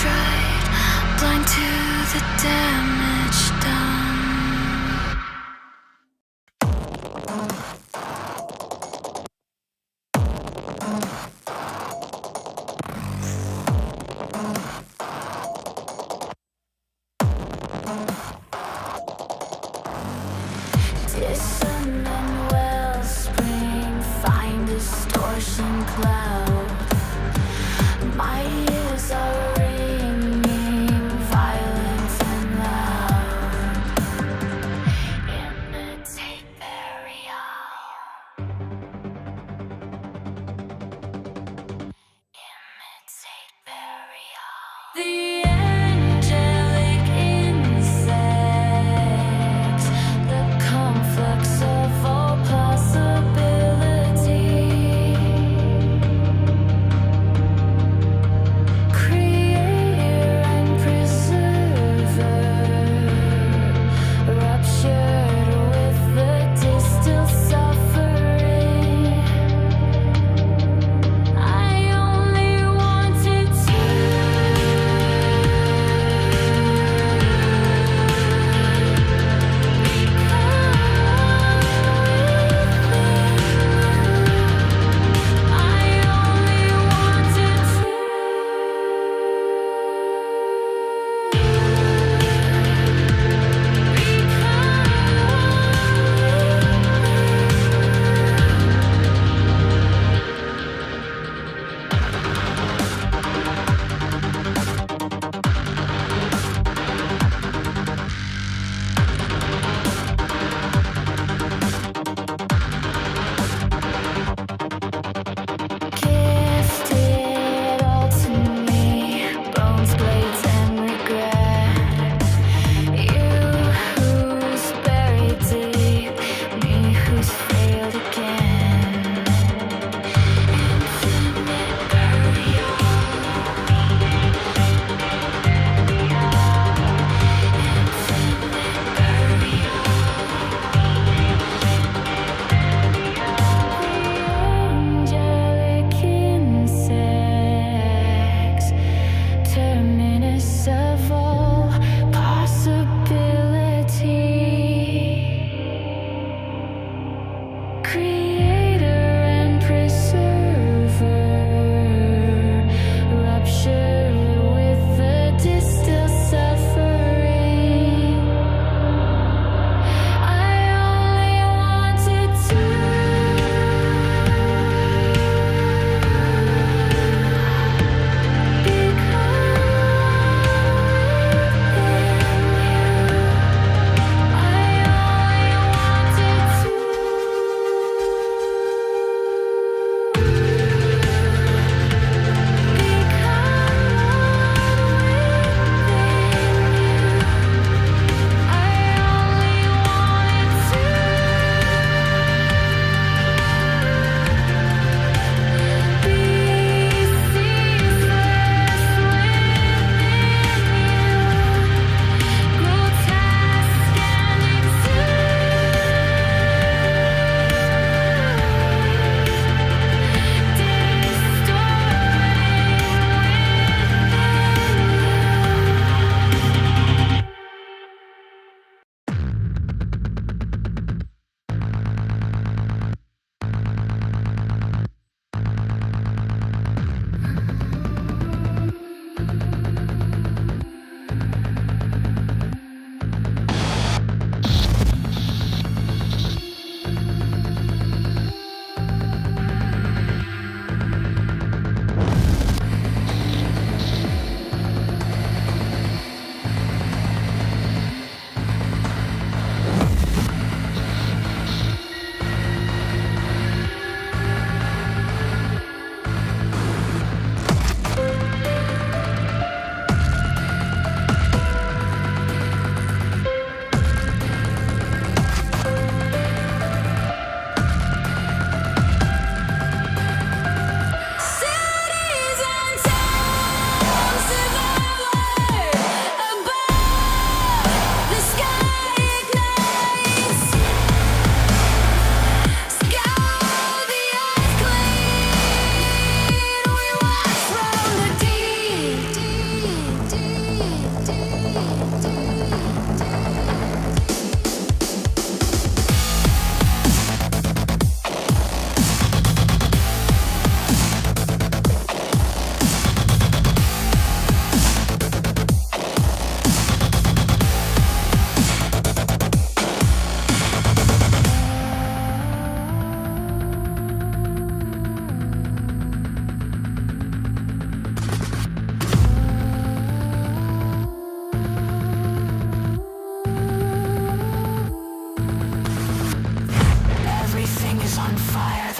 tried, blind to the damage done. Dissonant wellspring, find distortion cloud. My ears are ringing, violent and loud. Imitate burial. Imitate burial. The angelic insect, the conflux of all possibility.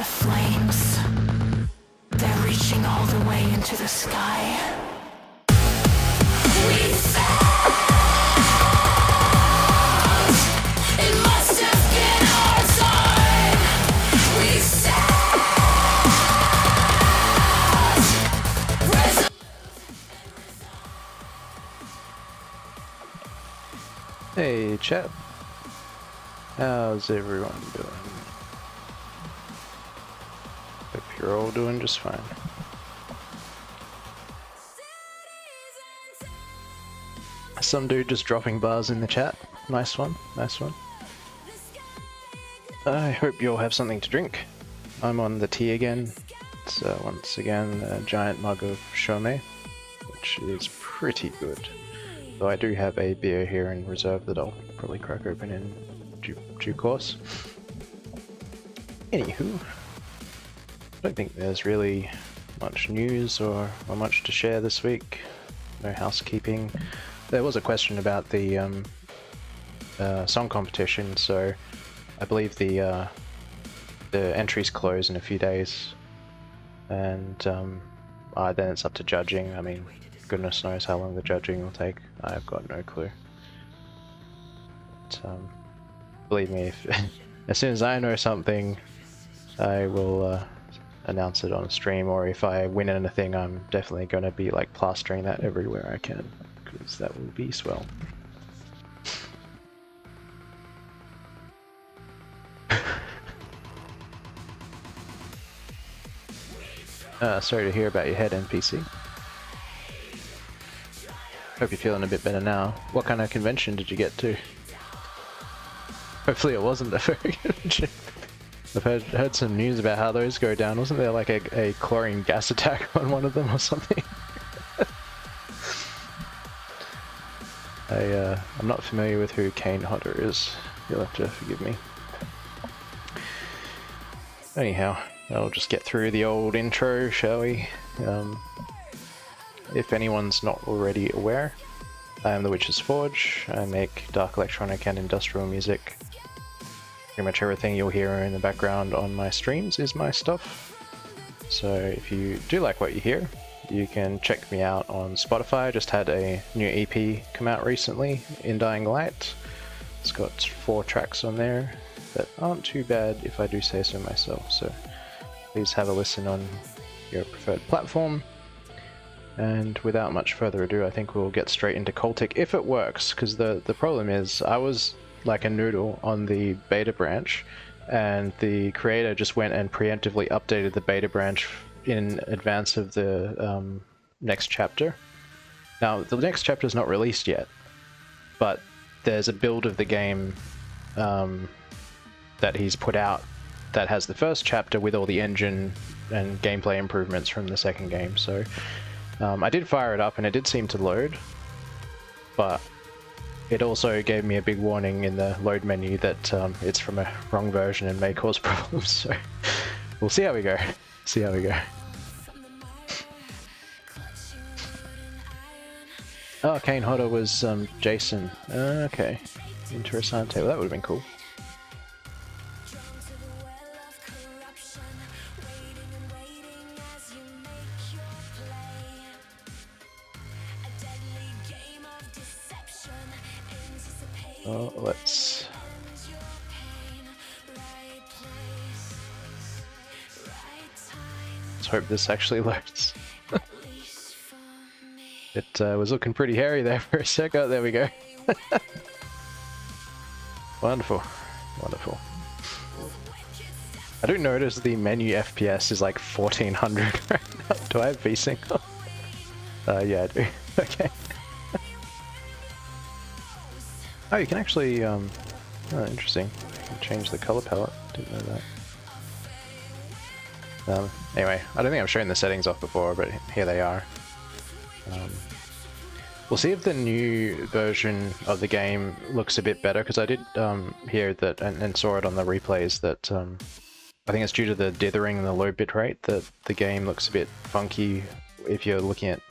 flames. They're reaching all the way into the sky. We felt it must have been our time. We felt Hey chat, how's everyone doing? Hope you're all doing just fine. Some dude just dropping bars in the chat. Nice one, nice one. I hope you all have something to drink. I'm on the tea again. It's once again a giant mug of Chaumet, which is pretty good. Though I do have a beer here in reserve that I'll probably crack open in due course. Anywho, I don't think there's really much news or much to share this week. No housekeeping. There was a question about the song competition, so I believe the entries close in a few days, and then it's up to judging. I mean, goodness knows how long the judging will take. I've got no clue. But, believe me, if as soon as I know something, I will announce it on stream, or if I win anything, I'm definitely going to be like plastering that everywhere I can, because that will be swell. Sorry to hear about your head, NPC. Hope you're feeling a bit better now. What kind of convention did you get to? Hopefully it wasn't a very good convention. I've heard some news about how those go down. Wasn't there like a chlorine gas attack on one of them or something? I'm not familiar with who Kane Hodder is. You'll have to forgive me. Anyhow, I'll just get through the old intro, shall we? If anyone's not already aware, I am the Witch's Forge. I make dark electronic and industrial music. Pretty much everything you'll hear in the background on my streams is my stuff. So if you do like what you hear, you can check me out on Spotify. I just had a new EP come out recently, In Dying Light. It's got 4 tracks on there that aren't too bad if I do say so myself. So please have a listen on your preferred platform. And without much further ado, I think we'll get straight into CULTIC if it works, because the problem is I was like a noodle on the beta branch, and the creator just went and preemptively updated the beta branch in advance of the next chapter. Now, the next chapter is not released yet, but there's a build of the game that he's put out that has the first chapter with all the engine and gameplay improvements from the second game. So I did fire it up and it did seem to load, but it also gave me a big warning in the load menu that it's from a wrong version and may cause problems. So we'll see how we go. See how we go. Oh, Kane Hodder was Jason. Okay. Interessante. Well, that would have been cool. Oh, let's hope this actually loads. It was looking pretty hairy there for a sec. Oh, there we go. Wonderful, wonderful. I do notice the menu FPS is like 1400 right now. Do I have VSync? Yeah, I do. Okay. Oh, you can actually, oh, interesting. You can change the color palette. Didn't know that. Anyway, I don't think I've shown the settings off before, but here they are. We'll see if the new version of the game looks a bit better, because I did hear that, and saw it on the replays, that I think it's due to the dithering and the low bitrate that the game looks a bit funky if you're looking at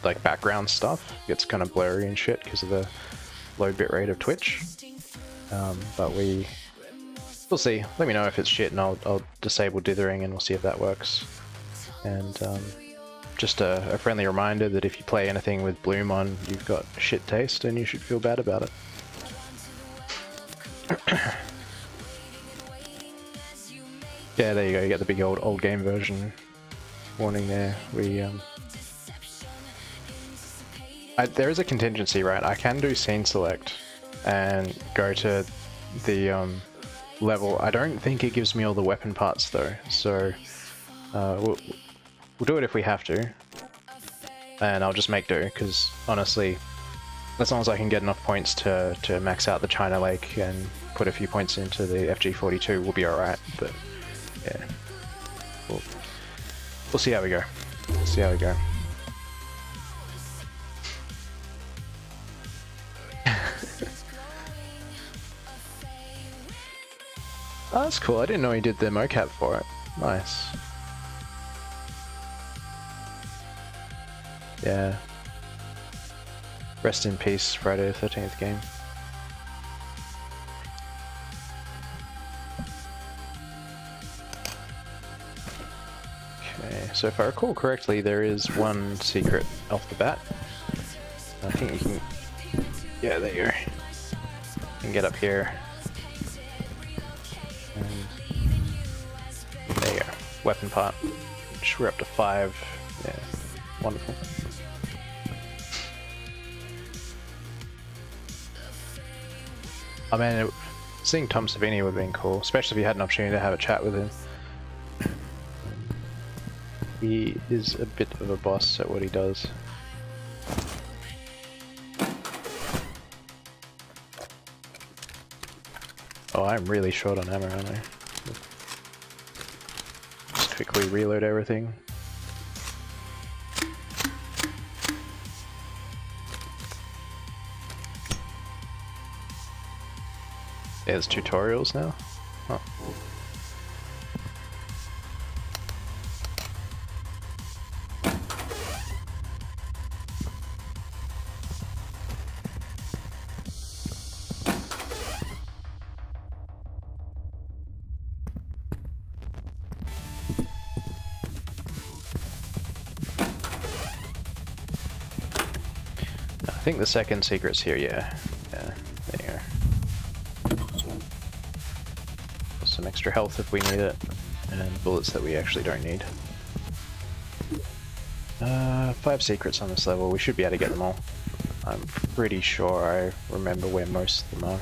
like background stuff. It gets kind of blurry and shit because of the low bitrate of Twitch. But we we'll see. Let me know if it's shit and I'll disable dithering and we'll see if that works. And just a friendly reminder that if you play anything with bloom on, you've got shit taste and you should feel bad about it. Yeah, there you go, you get the big old game version warning there. There is a contingency, right? I can do scene select and go to the level. I don't think it gives me all the weapon parts though, so we'll do it if we have to, and I'll just make do, because honestly, as long as I can get enough points to max out the China Lake and put a few points into the FG42, we'll be alright. But yeah, we'll see how we go. See how we go. Oh, that's cool. I didn't know he did the mocap for it. Nice. Yeah. Rest in peace, Friday the 13th game. Okay, so if I recall correctly, there is one secret off the bat. I think you can... Yeah, there you go. You can get up here. There you go. Weapon part. Which we're up to 5. Yeah. Wonderful. I mean, seeing Tom Savini would have been cool, especially if you had an opportunity to have a chat with him. He is a bit of a boss at what he does. Oh, I'm really short on ammo, aren't I? Just quickly reload everything. Yeah, there's tutorials now? Oh. I think the second secret's here, yeah. Yeah, there you go. Some extra health if we need it, and bullets that we actually don't need. 5 secrets on this level, we should be able to get them all. I'm pretty sure I remember where most of them are.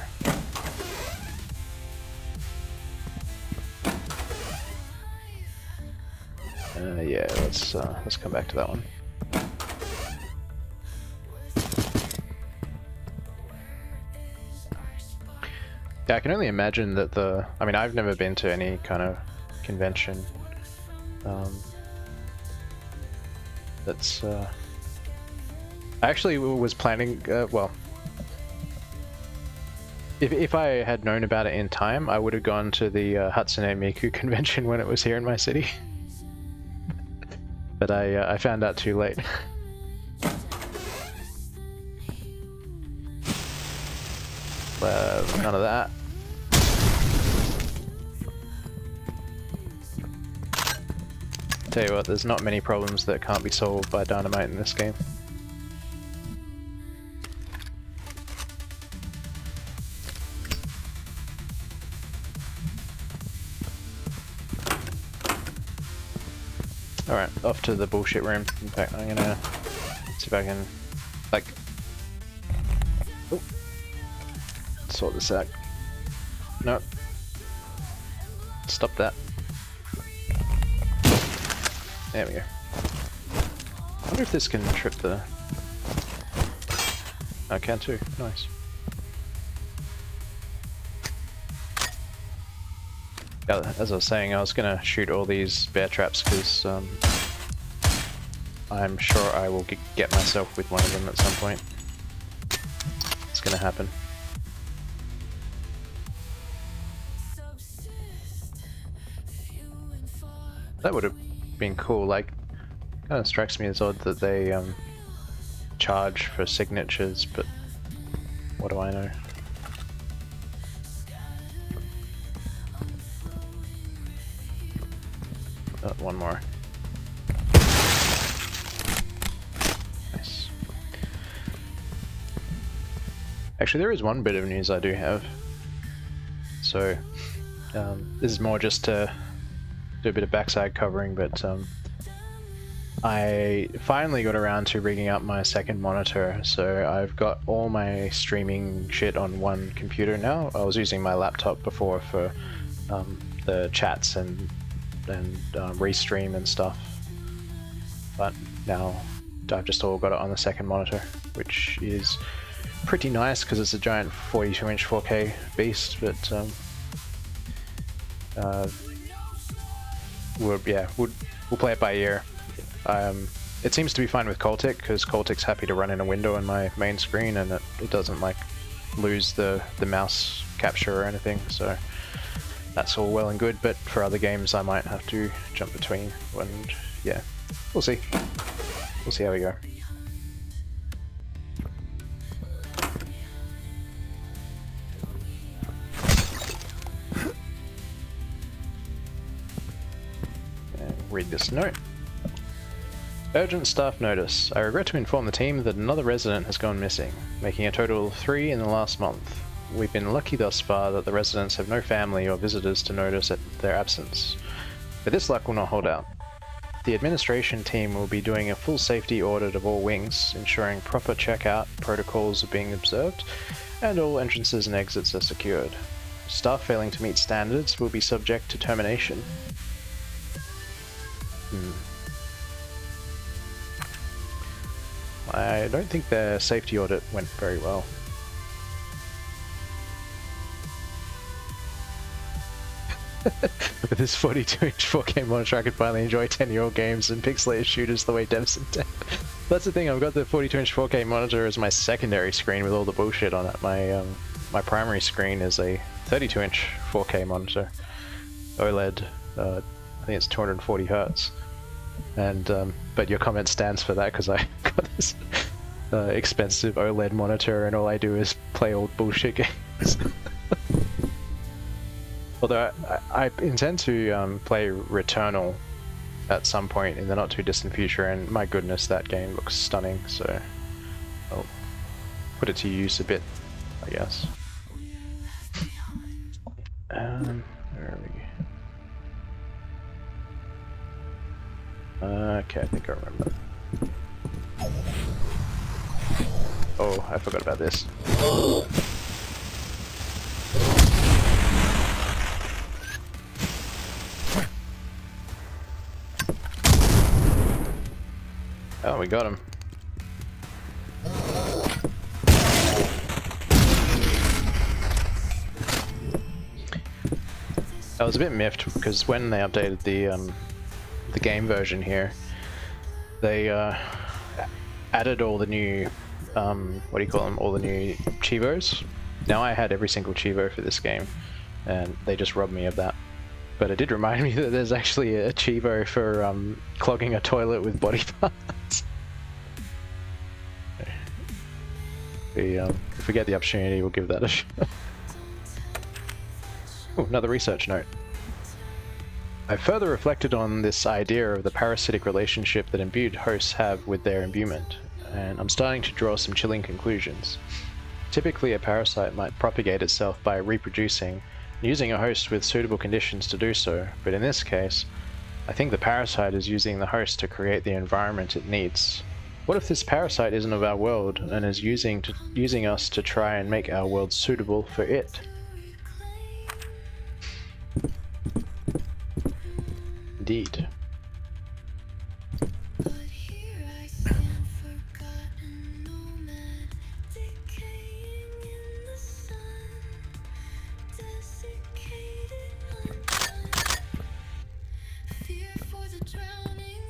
Yeah, let's come back to that one. Yeah, I can only imagine that I mean, I've never been to any kind of convention that's... I actually was planning, well, if I had known about it in time, I would have gone to the Hatsune Miku convention when it was here in my city. But I found out too late. None of that. Tell you what, there's not many problems that can't be solved by dynamite in this game. Alright, off to the bullshit room. In fact, I'm gonna see if I can, like... Oh. Sort this out. Nope. Stop that. There we go. I wonder if this can trip the... I can too. Nice. Yeah, as I was saying, I was gonna shoot all these bear traps because I'm sure I will get myself with one of them at some point. It's gonna happen. That would have been cool. Like, kind of strikes me as odd that they charge for signatures, but what do I know? one more. Nice. Actually, there is one bit of news I do have. So, this is more just to do a bit of backside covering, but I finally got around to rigging up my second monitor, so I've got all my streaming shit on one computer now. I was using my laptop before for the chats and restream and stuff, but now I've just all got it on the second monitor, which is pretty nice because it's a giant 42-inch 4K beast, but we'll play it by ear. It seems to be fine with CULTIC because CULTIC's happy to run in a window on my main screen, and it doesn't like lose the mouse capture or anything, so that's all well and good. But for other games I might have to jump between, and yeah, we'll see how we go. And read this note. Urgent staff notice. I regret to inform the team that another resident has gone missing, making a total of 3 in the last month. We've been lucky thus far that the residents have no family or visitors to notice their absence, but this luck will not hold out. The administration team will be doing a full safety audit of all wings, ensuring proper checkout protocols are being observed, and all entrances and exits are secured. Staff failing to meet standards will be subject to termination. I don't think their safety audit went very well. With this 42-inch 4K monitor, I could finally enjoy 10-year-old games and pixelated shooters the way devs intend. That's the thing, I've got the 42-inch 4K monitor as my secondary screen with all the bullshit on it. My primary screen is a 32-inch 4K monitor. OLED, I think it's 240 Hz. And but your comment stands for that because I got this expensive OLED monitor and all I do is play old bullshit games. Although I intend to play Returnal at some point in the not too distant future, and my goodness, that game looks stunning, so I'll put it to use a bit, I guess. Where are we? Okay, I think I remember. Oh, I forgot about this. Oh, we got him. I was a bit miffed because when they updated the game version here, they added all the new what do you call them? All the new chivos. Now I had every single chivo for this game, and they just robbed me of that. But it did remind me that there's actually a chivo for clogging a toilet with body parts. If we get the opportunity, we'll give that a shot. Ooh, another research note. I further reflected on this idea of the parasitic relationship that imbued hosts have with their imbuement, and I'm starting to draw some chilling conclusions. Typically, a parasite might propagate itself by reproducing, using a host with suitable conditions to do so, but in this case, I think the parasite is using the host to create the environment it needs. What if this parasite isn't of our world and is using us to try and make our world suitable for it? Indeed.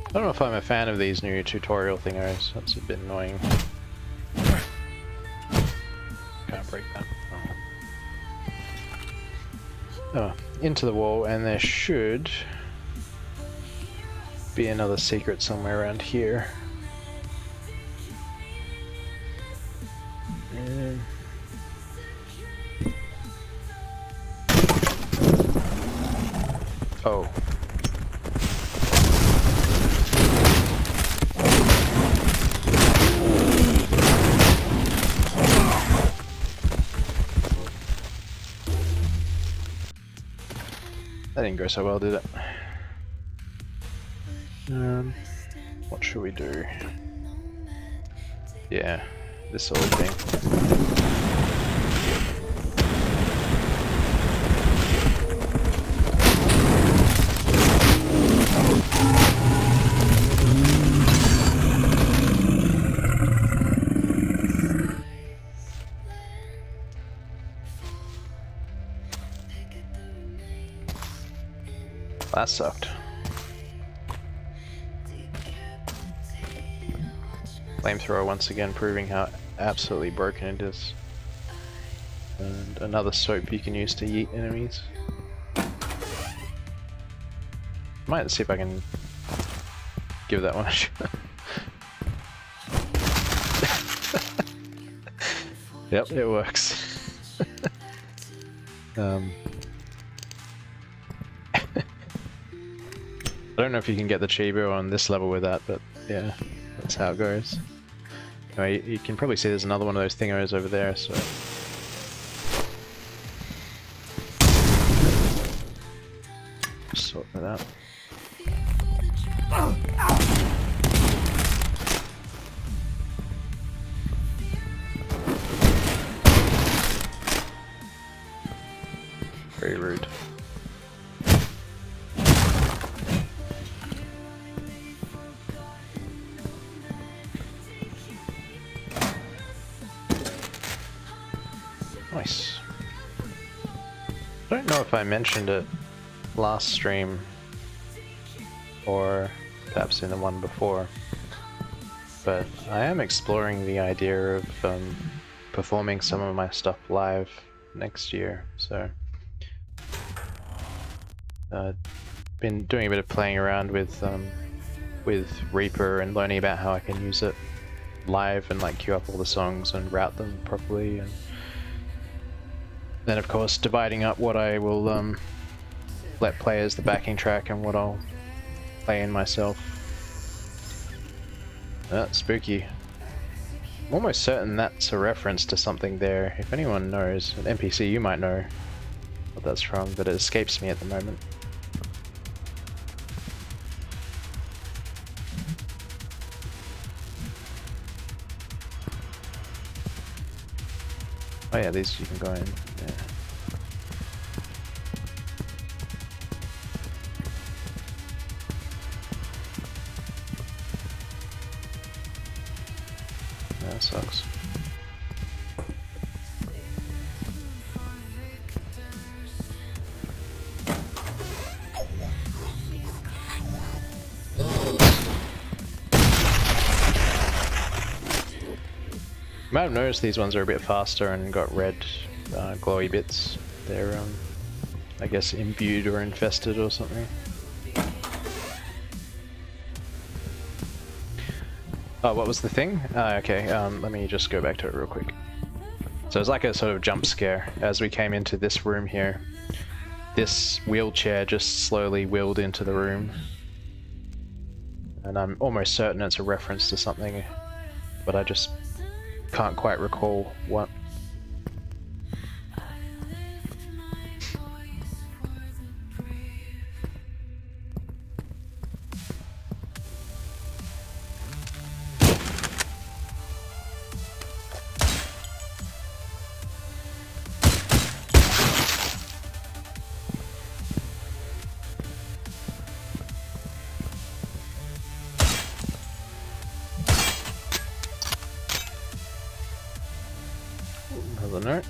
I don't know if I'm a fan of these new tutorial thingos. That's a bit annoying. Can't break that. Oh, into the wall, and there should be another secret somewhere around here. Oh. That didn't go so well, did it? What should we do? Yeah, this sort of thing. That sucked. Flamethrower once again proving how absolutely broken it is. And another soap you can use to yeet enemies. Might see if I can give that one a shot. Yep, it works. I don't know if you can get the Chibo on this level with that, but yeah, that's how it goes. Anyway, you can probably see there's another one of those thingos over there, so... sort that out. Very rude. Nice. I don't know if I mentioned it last stream or perhaps in the one before, but I am exploring the idea of performing some of my stuff live next year, so been doing a bit of playing around with Reaper and learning about how I can use it live and like queue up all the songs and route them properly, and then of course dividing up what I will let play as the backing track and what I'll play in myself. Spooky. I'm almost certain that's a reference to something there. If anyone knows, an NPC, you might know what that's from, but it escapes me at the moment. Oh yeah, these you can go in. Yeah. That sucks. You might have noticed these ones are a bit faster and got red glowy bits. They're I guess imbued or infested or something. Oh, what was the thing? Okay, let me just go back to it real quick. So it's like a sort of jump scare. As we came into this room here, this wheelchair just slowly wheeled into the room. And I'm almost certain it's a reference to something, but I just can't quite recall what. Another note.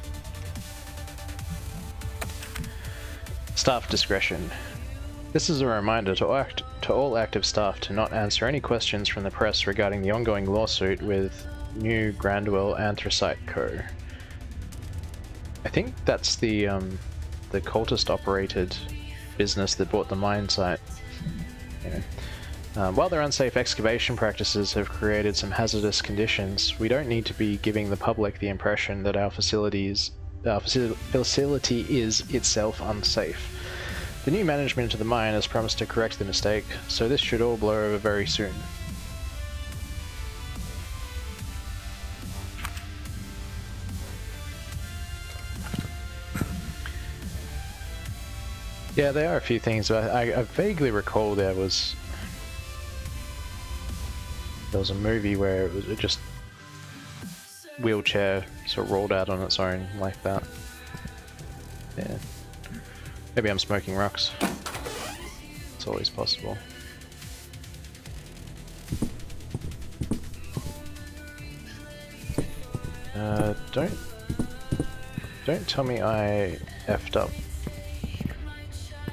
Staff discretion. This is a reminder to all active staff to not answer any questions from the press regarding the ongoing lawsuit with New Grandwell Anthracite Co. I think that's the cultist operated business that bought the mine site. Anyway. While their unsafe excavation practices have created some hazardous conditions, we don't need to be giving the public the impression that our facility is itself unsafe. The new management of the mine has promised to correct the mistake, so this should all blow over very soon. Yeah, there are a few things, but I vaguely recall there was a movie where it just wheelchair sort of rolled out on its own like that. Yeah. Maybe I'm smoking rocks. It's always possible. Don't tell me I effed up.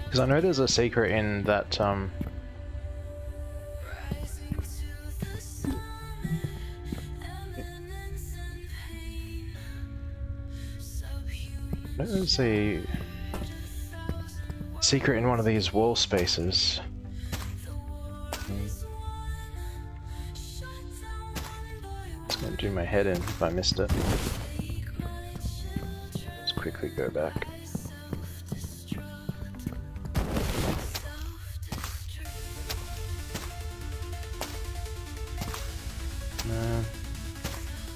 Because I know there's a secret in that, I know there's a secret in one of these wall spaces. It's gonna do my head in if I missed it. Let's quickly go back.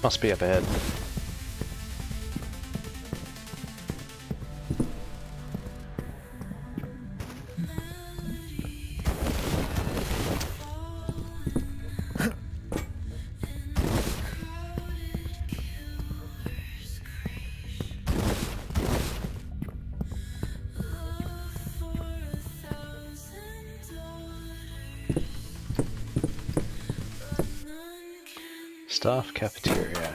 Must be up ahead. Staff cafeteria.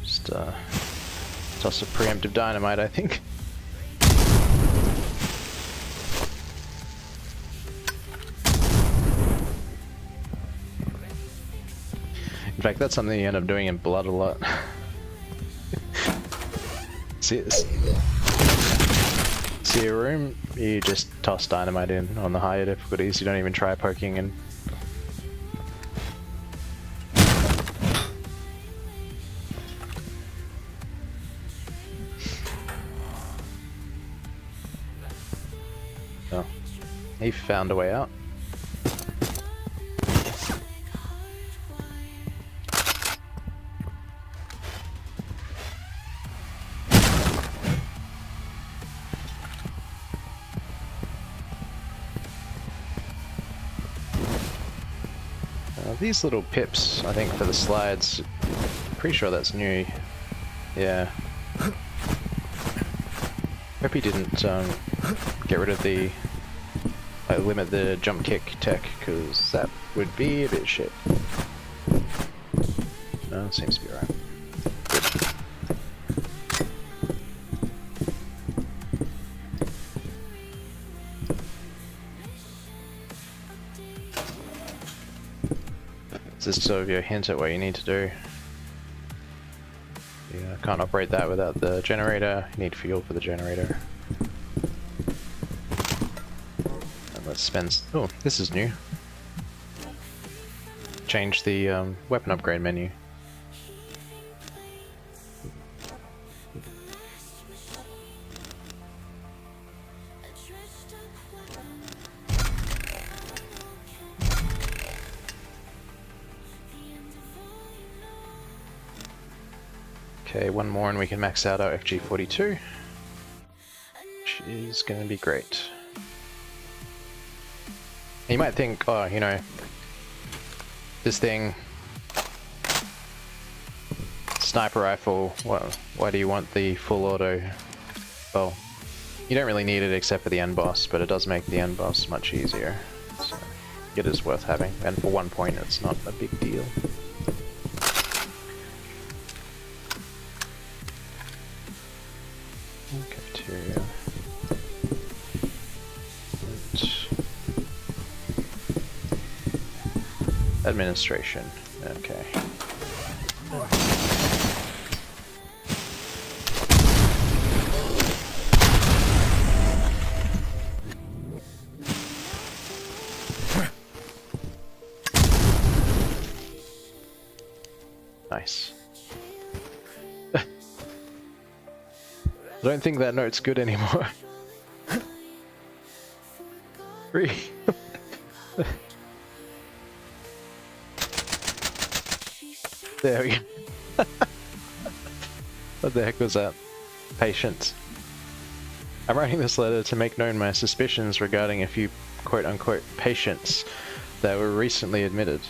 Just toss a preemptive dynamite, I think. In fact, that's something you end up doing in Blood a lot. See a room, you just toss dynamite in on the higher difficulties, you don't even try poking in. Oh, he found a way out. These little pips, I think, for the slides, pretty sure that's new. Yeah. Hope he didn't get rid of the limit the jump kick tech, because that would be a bit shit. No, it seems to be right. This is sort of your hint at what you need to do. Yeah, can't operate that without the generator. You need fuel for the generator. And let's spend... Oh, this is new. Change the weapon upgrade menu. Okay, one more and we can max out our FG42, which is going to be great. You might think, oh, you know, this thing, sniper rifle, well, why do you want the full auto? Well, you don't really need it except for the end boss, but it does make the end boss much easier. So it is worth having, and for 1 point it's not a big deal. Cafeteria. Administration. Okay. Nice. I don't think that note's good anymore. 3. There we go. What the heck was that? Patience. I'm writing this letter to make known my suspicions regarding a few quote-unquote patients that were recently admitted.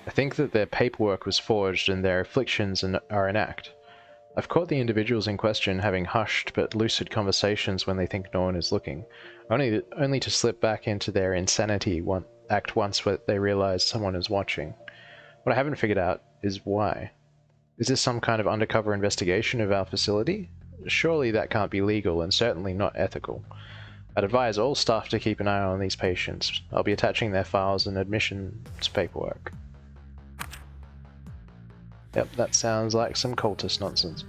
I think that their paperwork was forged and their afflictions are an act. I've caught the individuals in question having hushed but lucid conversations when they think no one is looking, only to slip back into their insanity act once they realize someone is watching. What I haven't figured out is why. Is this some kind of undercover investigation of our facility? Surely that can't be legal and certainly not ethical. I'd advise all staff to keep an eye on these patients. I'll be attaching their files and admissions paperwork. Yep, that sounds like some cultist nonsense.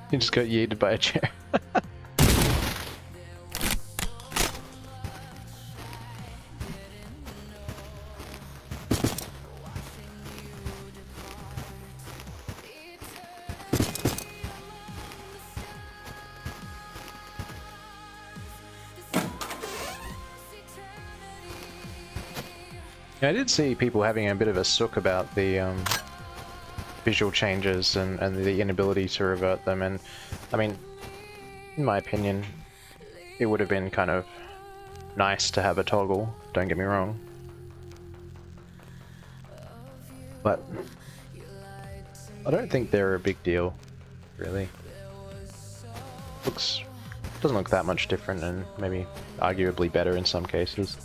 He just got yeeted by a chair. I did see people having a bit of a sook about the visual changes and the inability to revert them, and I mean, in my opinion, it would have been kind of nice to have a toggle, don't get me wrong. But I don't think they're a big deal, really. Doesn't look that much different and maybe arguably better in some cases.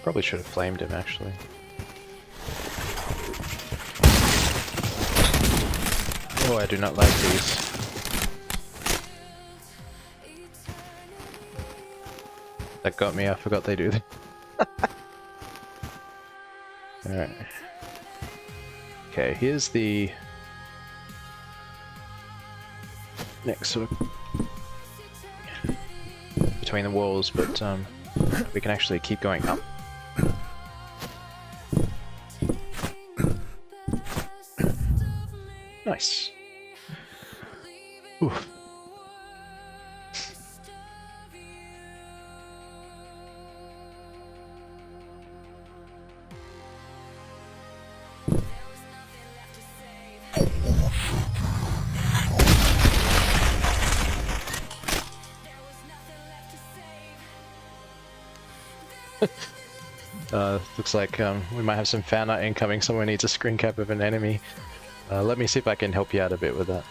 Probably should have flamed him, actually. Oh, I do not like these. That got me, I forgot they do that. Alright. Okay, here's the next sort of between the walls, but we can actually keep going up. Nice. Oof. Looks like we might have some fan art incoming. Someone needs a screen cap of an enemy. Let me see if I can help you out a bit with that.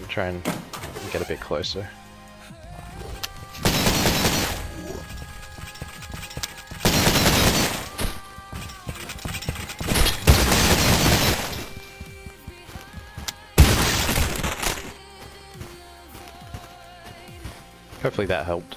Try and get a bit closer. Hopefully that helped.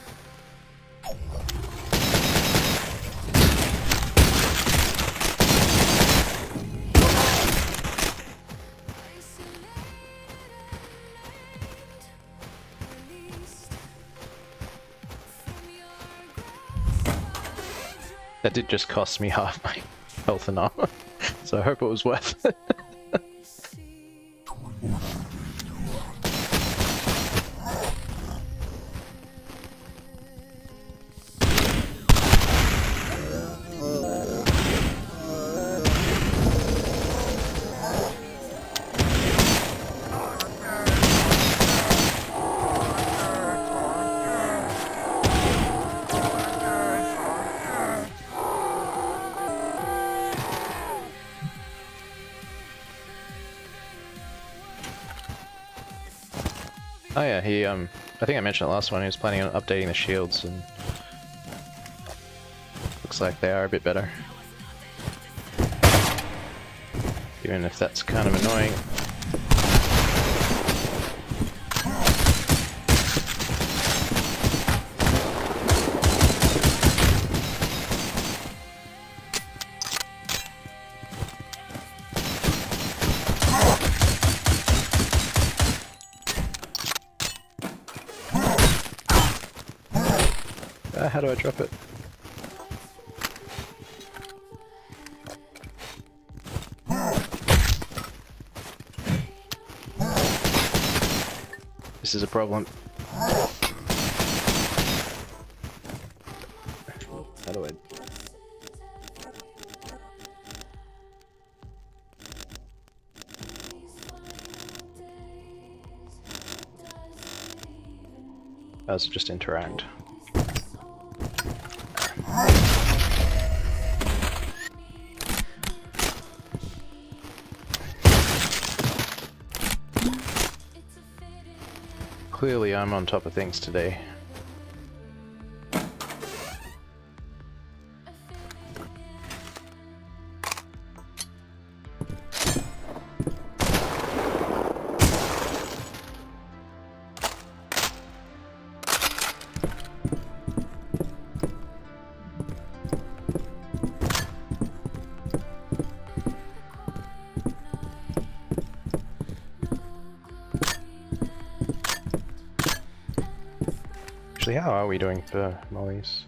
That did just cost me half my health and armor, so I hope it was worth it. Oh yeah, he I think I mentioned it last one, he was planning on updating the shields, and looks like they are a bit better. Even if that's kind of annoying. How do I drop it? This is a problem. How do I... Oh, so just interact. Clearly I'm on top of things today. Actually, how are we doing for mollies?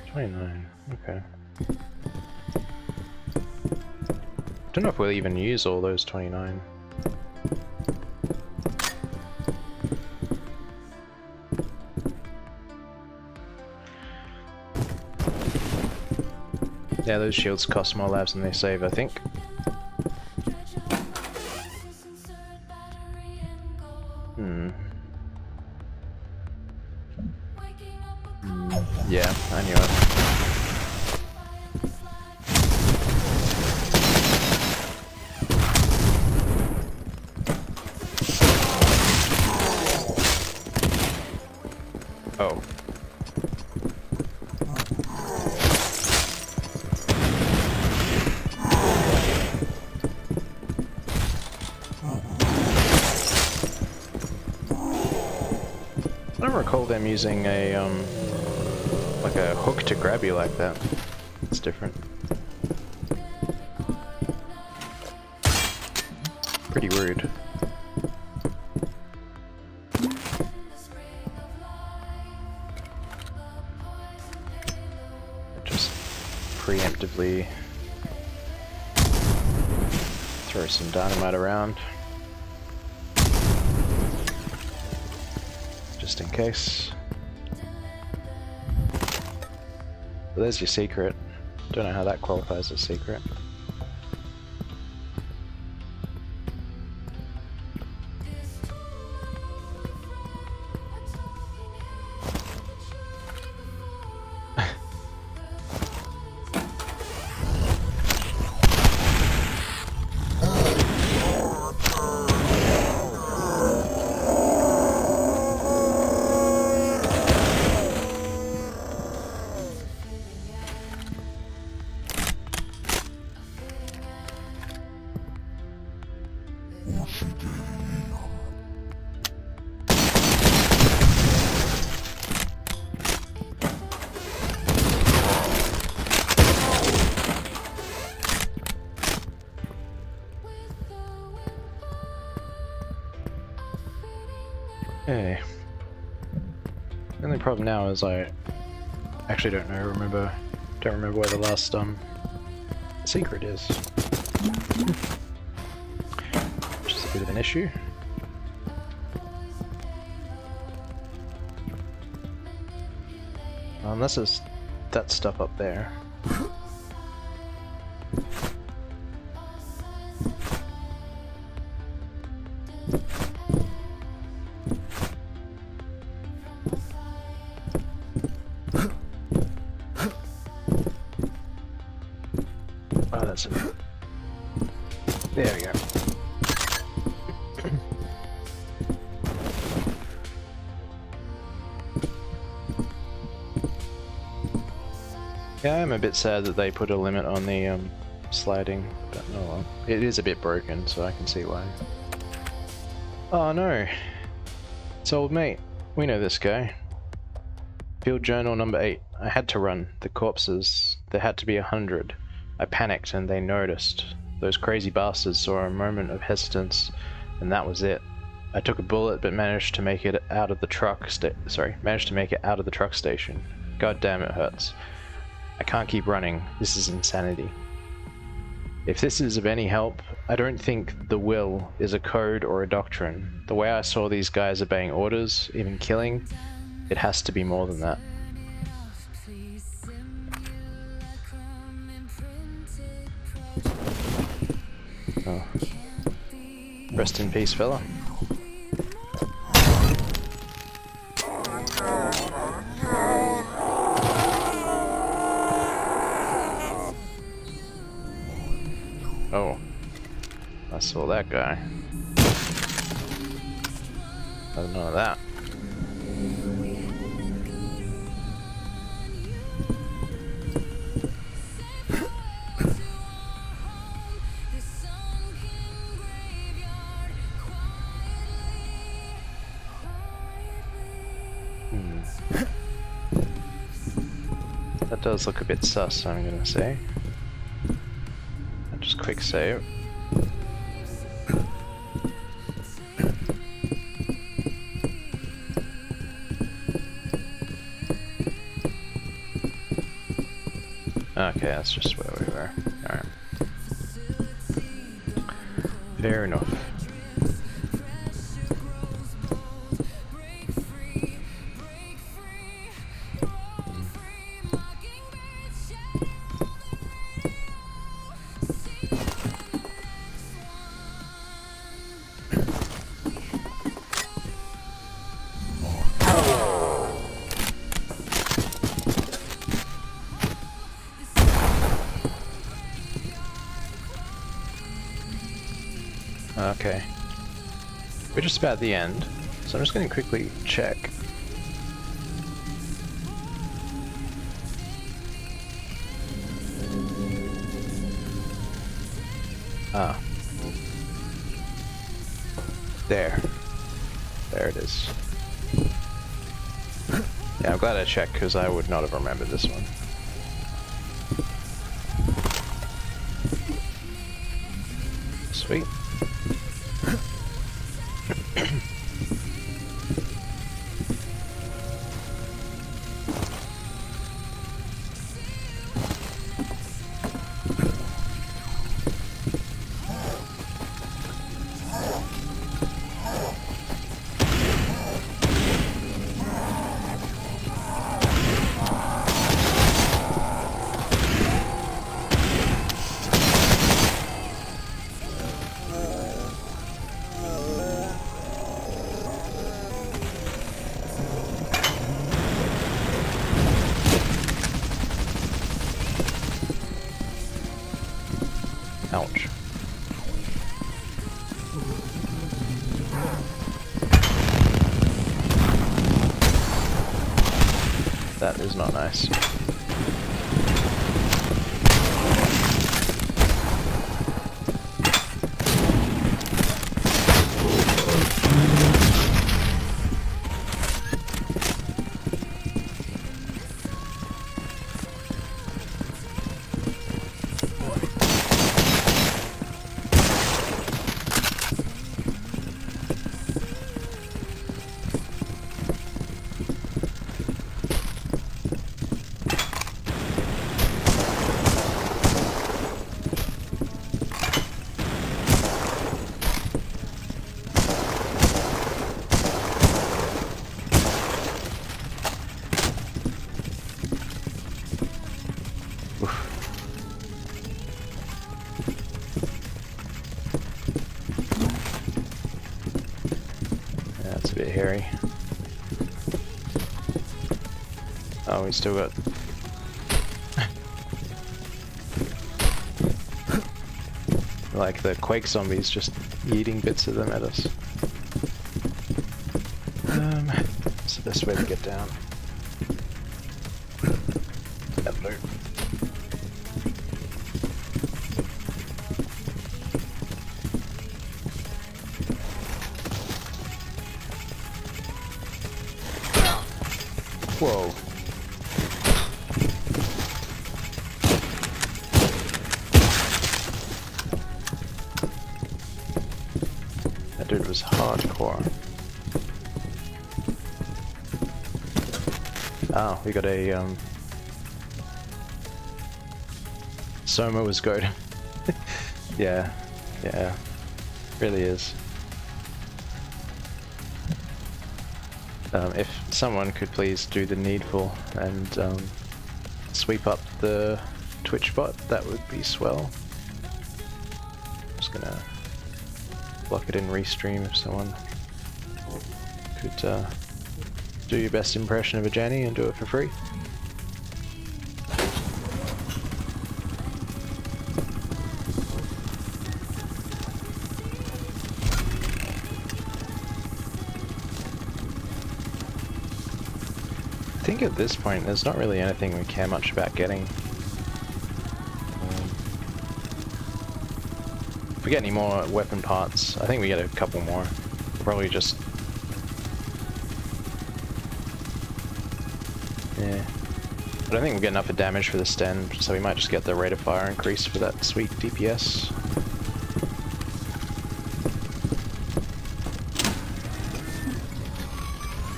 29, okay. Don't know if we'll even use all those 29. Yeah, those shields cost more lives than they save, I think. Yeah, I knew it. Oh. I don't recall them using a, like a hook to grab you like that. It's different. Pretty rude. Just preemptively throw some dynamite around. Just in case. Well, there's your secret. Don't know how that qualifies as secret. Okay. The only problem now is I actually don't remember where the last secret is. Which is a bit of an issue. Unless it's that stuff up there. Oh, that's it. There we go. Yeah, I'm a bit sad that they put a limit on the sliding, but no, well, it is a bit broken, so I can see why. Oh no, it's old mate. We know this guy. Field journal number 8. I had to run. The corpses. There had to be 100. I panicked and they noticed. Those crazy bastards saw a moment of hesitance, and that was it. I took a bullet, but managed to make it out of the truck managed to make it out of the truck station. God damn, it hurts. I can't keep running. This is insanity. If this is of any help, I don't think the will is a code or a doctrine. The way I saw these guys obeying orders, even killing, it has to be more than that. Oh. Rest in peace, fella. Oh, I saw that guy. None of that. That does look a bit sus, I'm gonna say. I'll just quick save. Okay, that's just where we were. Alright. Fair enough. Okay. We're just about at the end, so I'm just going to quickly check. Ah. There. There it is. Yeah, I'm glad I checked because I would not have remembered this one. Sweet. Ouch. That is not nice. That's a bit hairy. Oh, we still got... like the Quake zombies just eating bits of them at us. What's the best way to get down? Hello. Whoa. That dude was hardcore. Oh, we got a Soma was good. Yeah, yeah, really is. If someone could please do the needful and sweep up the Twitch bot, that would be swell. Just gonna block it in restream if someone could do your best impression of a Janny and do it for free. I think at this point there's not really anything we care much about getting. If we get any more weapon parts, I think we get a couple more. Probably just... yeah. I don't think we get enough of damage for the stand, so we might just get the rate of fire increase for that sweet DPS.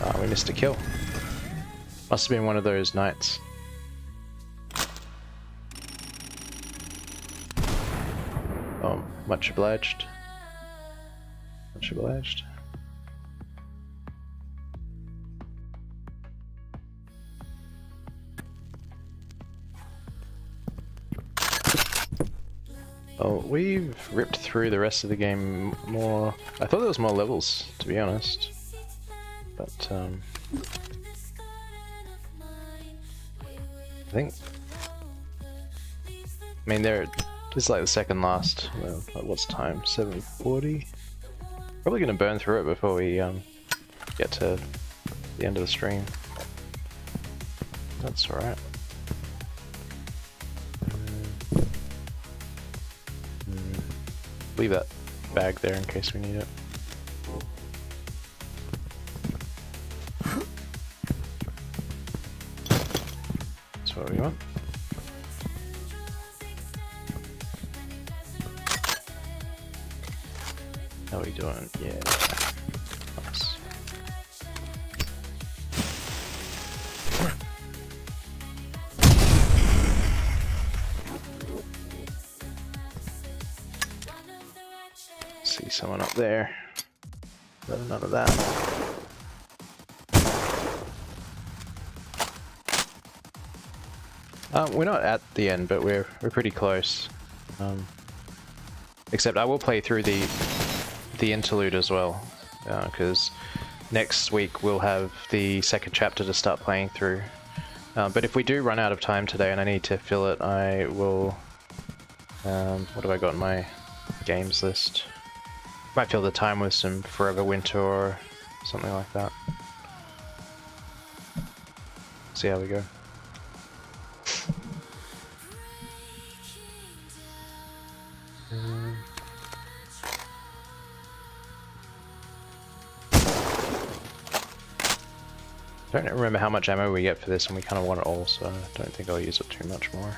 Ah, we missed a kill. Must have been one of those nights. Oh, much obliged. Much obliged. Oh, we've ripped through the rest of the game more. I thought there was more levels, to be honest. But, I think... I mean, this is like the second last. Well, what's time? 7:40? Probably gonna burn through it before we get to the end of the stream. That's alright. Leave that bag there in case we need it. That's what we want. How are we doing? Yeah. Nice. See someone up there. None of that. We're not at the end, but we're pretty close. Except I will play through the interlude as well, because next week we'll have the second chapter to start playing through. But if we do run out of time today and I need to fill it, I will... what have I got in my games list? Might fill the time with some Forever Winter or something like that. See how we go. I don't remember how much ammo we get for this, and we kind of want it all, so I don't think I'll use it too much more.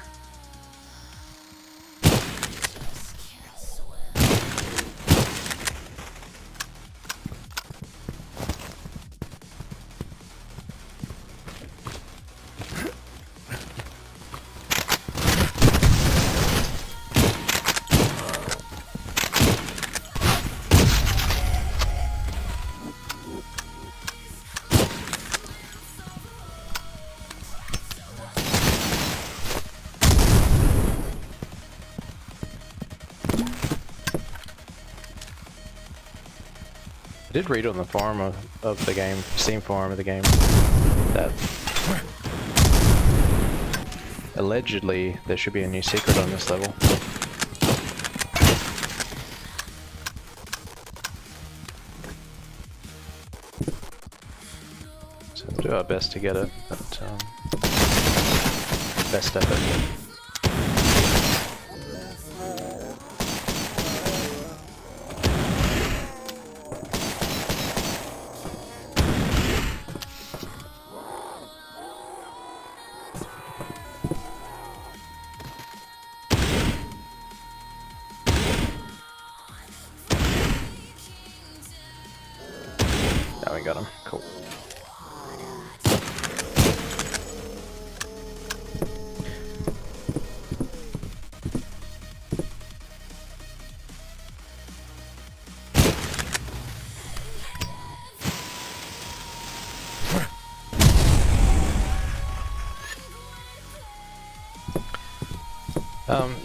I did read on the forum of the game, Steam forum of the game, that allegedly there should be a new secret on this level. So we'll do our best to get it, but best effort.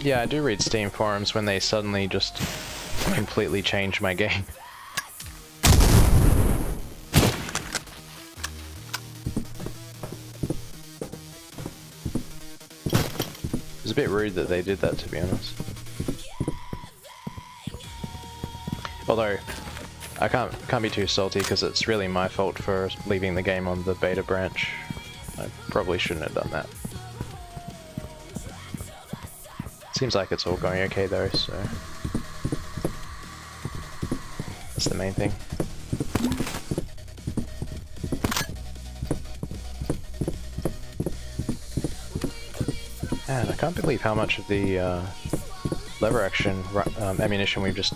Yeah, I do read Steam forums when they suddenly just completely change my game. It's a bit rude that they did that, to be honest. Although, I can't be too salty because it's really my fault for leaving the game on the beta branch. I probably shouldn't have done that. Seems like it's all going okay though, so that's the main thing. Man, I can't believe how much of the lever action ammunition we've just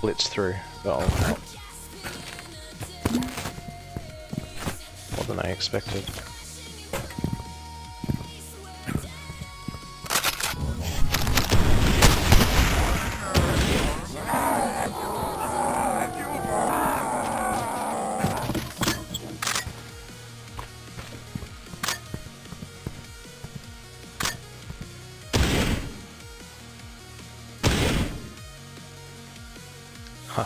blitzed through. Oh, more than I expected. Huh.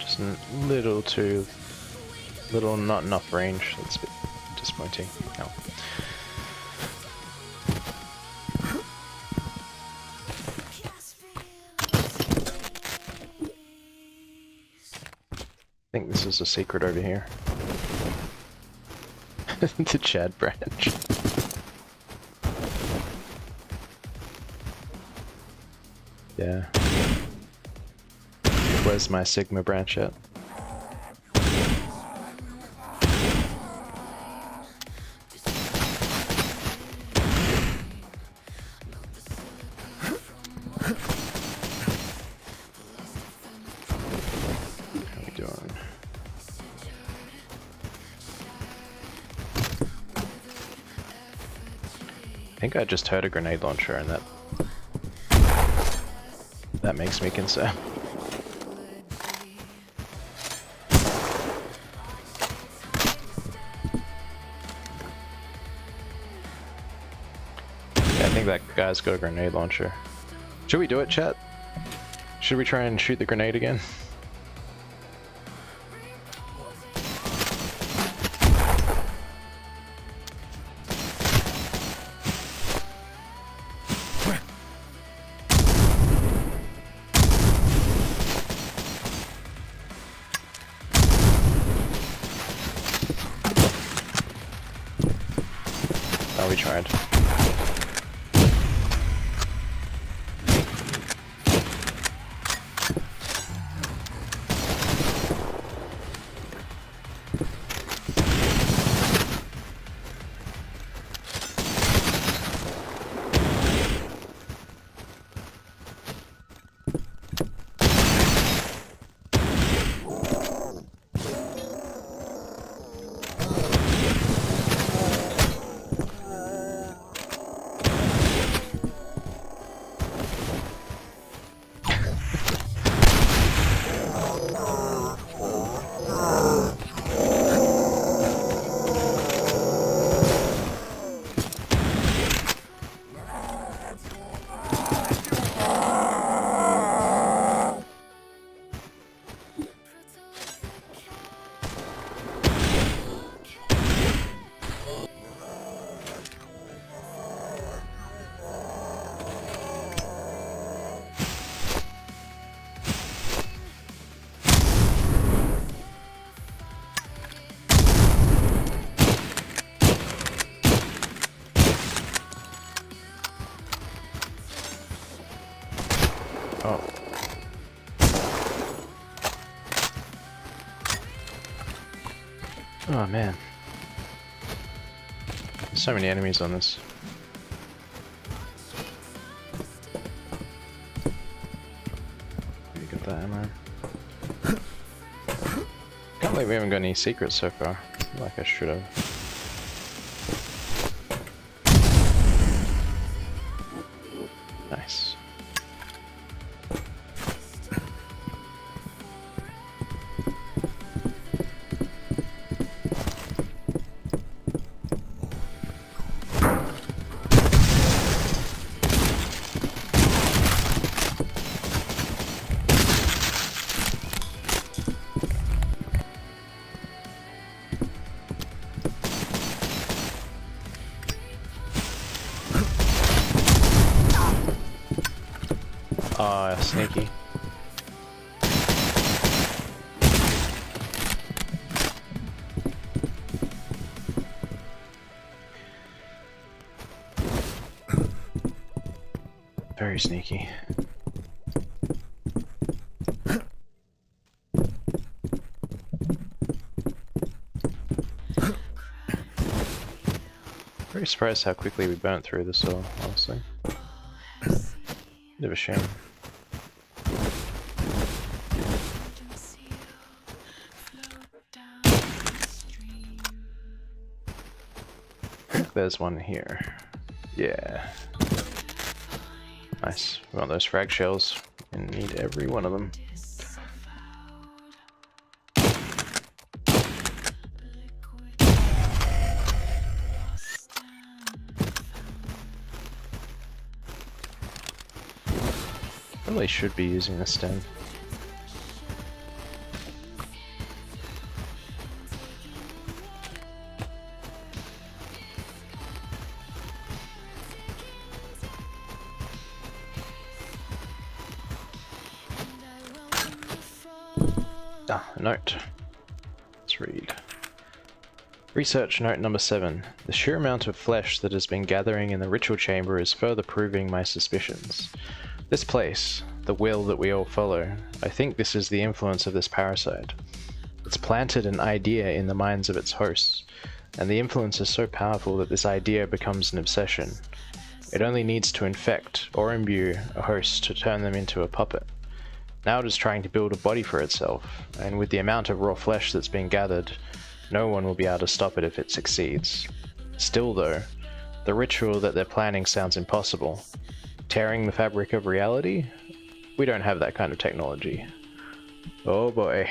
Just a little not enough range. That's a bit disappointing. Oh. I think this is a secret over here. The Chad branch. Yeah. Where's my Sigma branch at? How we doing? I think I just heard a grenade launcher and that makes me concerned. I think that guy's got a grenade launcher. Should we do it, chat? Should we try and shoot the grenade again? Oh, we tried. Oh. Oh man. There's so many enemies on this. You got that ammo. Can't believe we haven't got any secrets so far. Like I should have. Nice. Ah, sneaky. Very sneaky. Very surprised how quickly we burnt through this all, honestly. Bit of a shame. I think there's one here. Yeah. Nice. We want those frag shells and need every one of them. Probably should be using the stem. Ah, a note. Let's read. Research note number 7. The sheer amount of flesh that has been gathering in the ritual chamber is further proving my suspicions. This place, the will that we all follow, I think this is the influence of this parasite. It's planted an idea in the minds of its hosts, and the influence is so powerful that this idea becomes an obsession. It only needs to infect or imbue a host to turn them into a puppet. Now it is trying to build a body for itself, and with the amount of raw flesh that's been gathered, no one will be able to stop it if it succeeds. Still though, the ritual that they're planning sounds impossible. Tearing the fabric of reality? We don't have that kind of technology. Oh boy.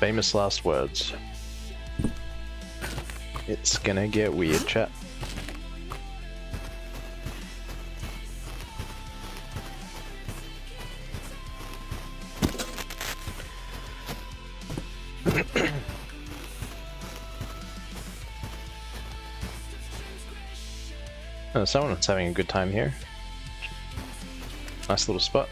Famous last words. It's gonna get weird, chat. Oh, someone's having a good time here. Nice little spot.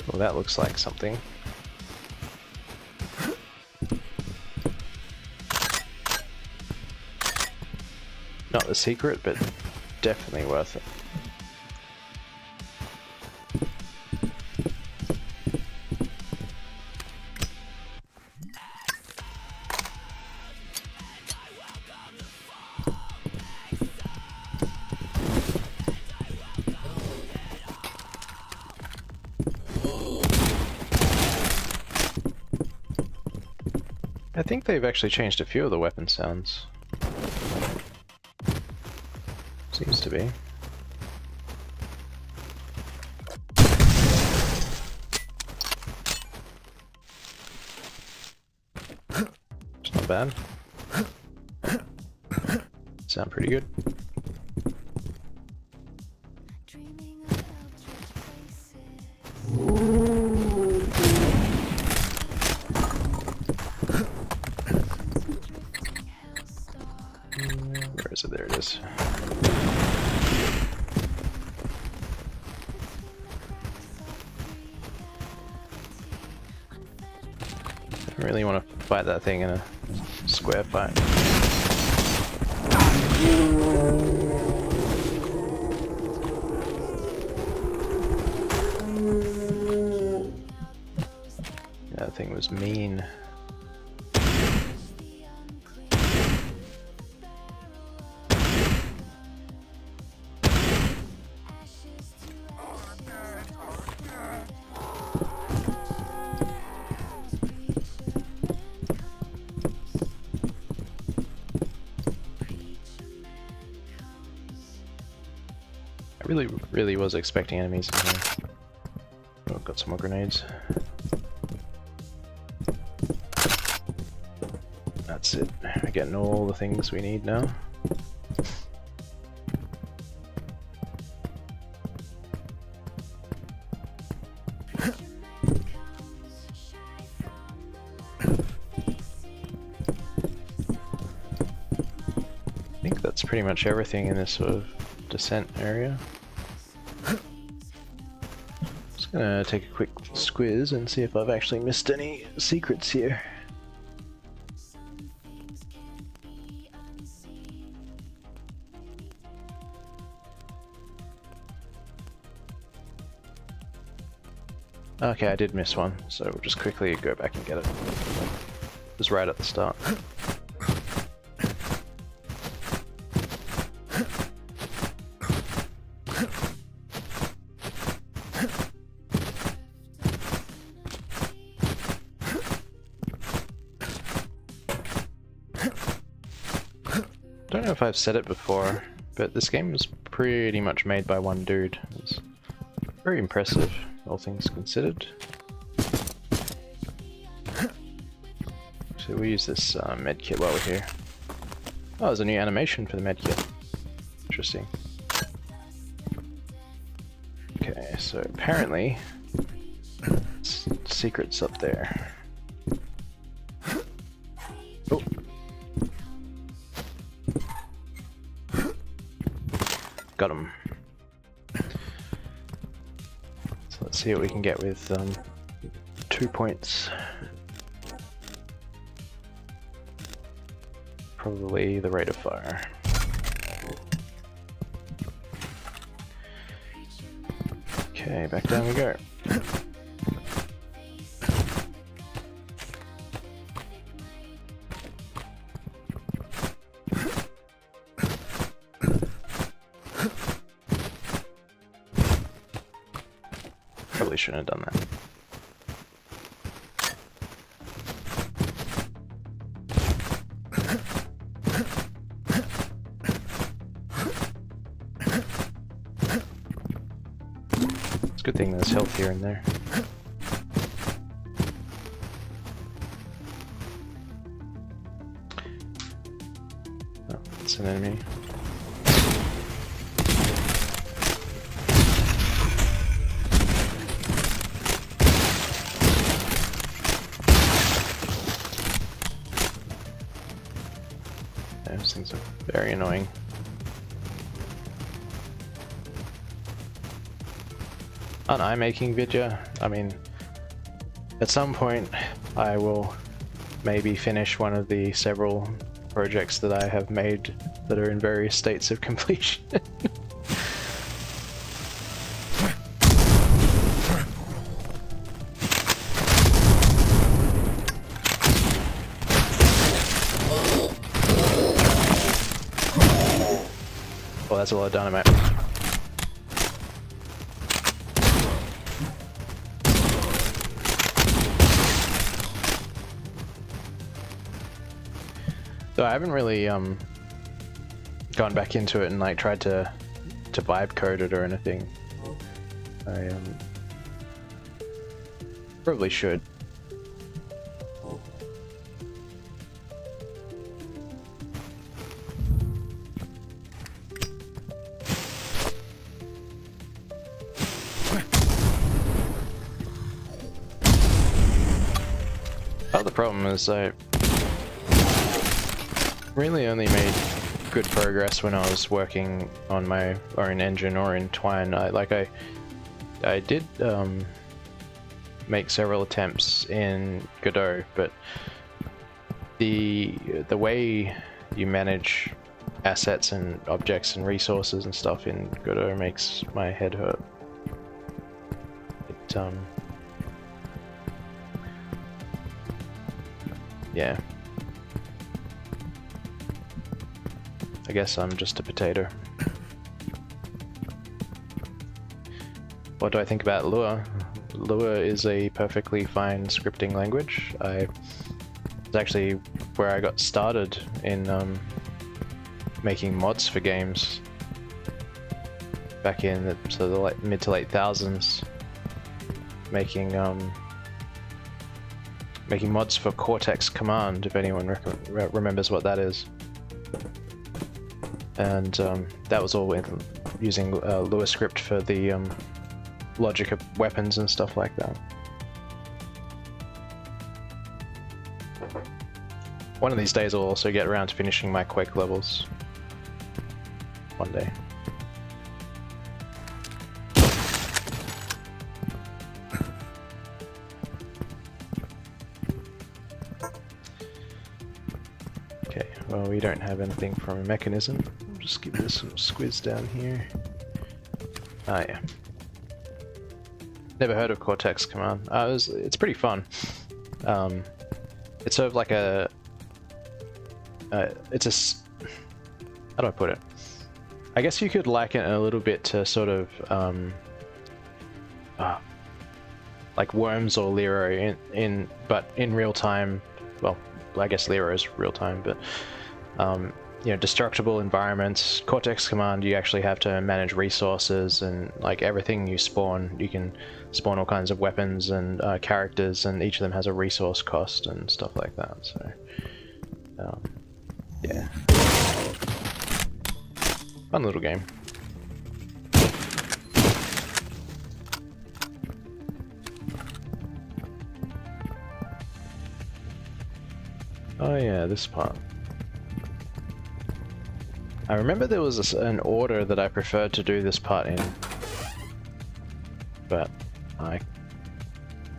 Well, that looks like something. Not the secret, but definitely worth it. I think they've actually changed a few of the weapon sounds. Seems to be. It's not bad. Sound pretty good. Where is it? There it is. I really want to fight that thing in a square fight. That thing was mean. I really was expecting enemies in here. Oh, got some more grenades. That's it. We're getting all the things we need now. pretty much everything in this sort of descent area. Just gonna take a quick squiz and see if I've actually missed any secrets here. Okay, I did miss one, so we'll just quickly go back and get it. It was right at the start. Don't know if I've said it before, but this game was pretty much made by one dude. It's very impressive, all things considered. So we use this medkit while we're here. Oh, there's a new animation for the medkit. Interesting. Okay, so apparently, secret's up there. Oh. Got him. So let's see what we can get with 2 points. Probably the rate of fire. Okay, back down we go. Probably shouldn't have done that. It's a good thing there's health here and there. Oh, it's an enemy. Those things are very annoying. Aren't I making video? I mean, at some point I will maybe finish one of the several projects that I have made that are in various states of completion. Well, that's a lot of dynamite. So I haven't really gone back into it and like tried to vibe code it or anything. I probably should. Part of the problem is I really only made good progress when I was working on my own engine or in Twine. I did make several attempts in Godot, but the way you manage assets and objects and resources and stuff in Godot makes my head hurt. Yeah. I guess I'm just a potato. What do I think about Lua? Lua is a perfectly fine scripting language. It's actually where I got started in making mods for games back in the mid to late thousands. Making mods for Cortex Command, if anyone remembers what that is. And that was all using Lua script for the logic of weapons and stuff like that. One of these days I'll also get around to finishing my Quake levels. one day. Okay, well we don't have anything from a mechanism. I'll just give this some squiz down here. Ah yeah. Never heard of Cortex Command. It's pretty fun. It's sort of like a... how do I put it? I guess you could liken it a little bit to sort of like Worms or Lero but in real time. Well, I guess Lero is real time, but you know, destructible environments. Cortex Command, you actually have to manage resources, and like everything you spawn, you can spawn all kinds of weapons and characters, and each of them has a resource cost and stuff like that. So yeah, fun little game. Oh yeah, this part. I remember there was an order that I preferred to do this part in, but I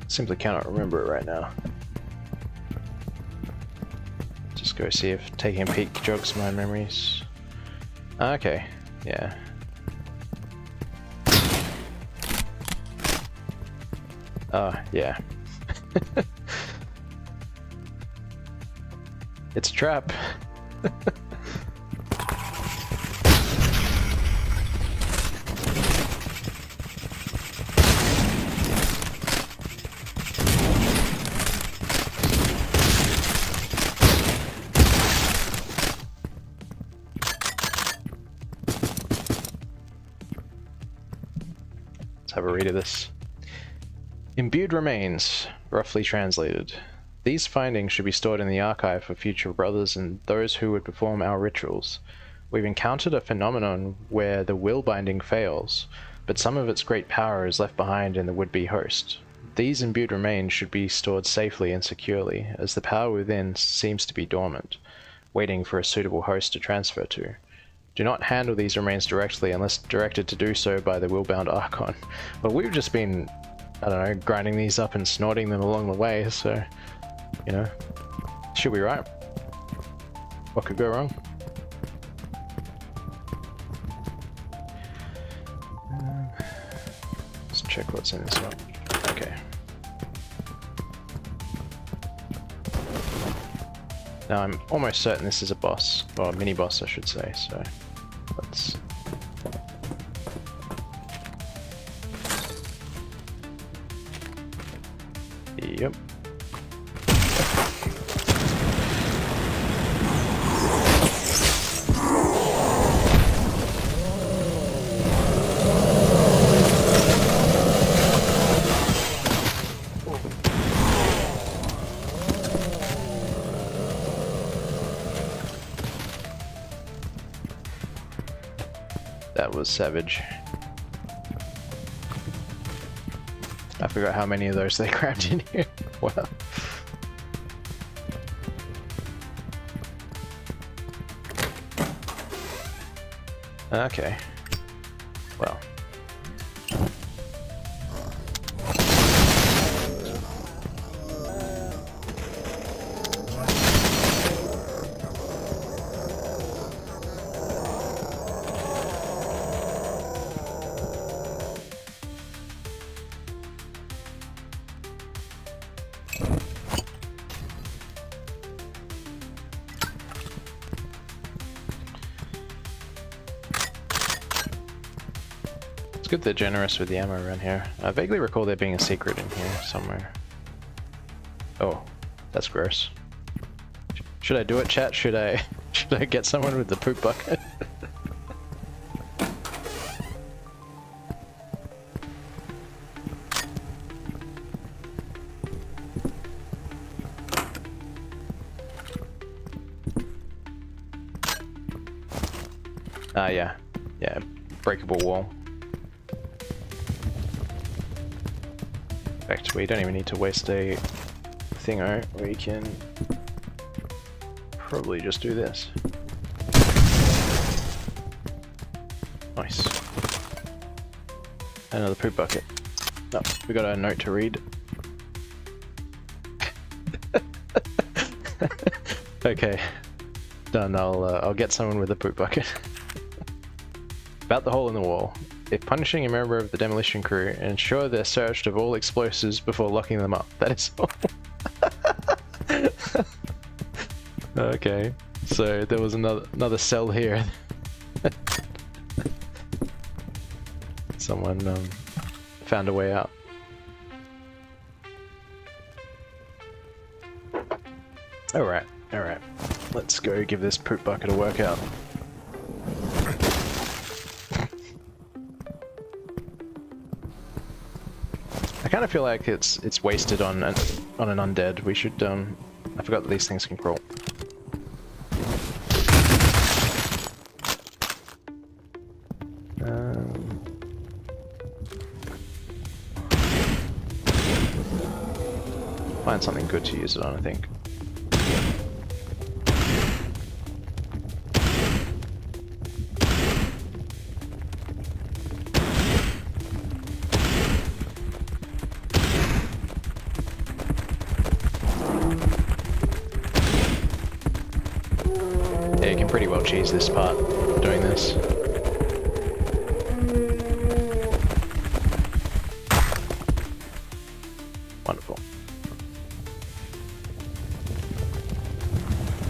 simply cannot remember it right now. Just go see if taking a peek jogs my memories. Okay, yeah. Oh, yeah. It's a trap. Have a read of this. Imbued remains, roughly translated. These findings should be stored in the archive for future brothers and those who would perform our rituals. We've encountered a phenomenon where the will binding fails, but some of its great power is left behind in the would-be host. These imbued remains should be stored safely and securely, as the power within seems to be dormant, waiting for a suitable host to transfer to. Do not handle these remains directly unless directed to do so by the Willbound Archon. Well, we've just been, I don't know, grinding these up and snorting them along the way, so, you know, should be right. What could go wrong? Let's check what's in this one. Okay. Now I'm almost certain this is a boss, or a mini-boss I should say, so let's... Yep. That was savage. I forgot how many of those they grabbed in here. Wow. Okay. Well. It's good they're generous with the ammo around here. I vaguely recall there being a secret in here somewhere. Oh, that's gross. Should I do it, chat? Should I get someone with the poop bucket? Yeah. Yeah, breakable wall. In fact, we don't even need to waste a thingo. We can probably just do this. Nice. Another poop bucket. Oh, we got a note to read. Okay, done. I'll get someone with a poop bucket. About the hole in the wall. If punishing a member of the demolition crew, ensure they're searched of all explosives before locking them up. That is all. Okay, so there was another cell here. Someone found a way out. Alright, alright. Let's go give this poop bucket a workout. I kind of feel like it's wasted on an undead. We should I forgot that these things can crawl. Find something good to use it on, I think. Yeah, you can pretty well cheese this part doing this. Wonderful.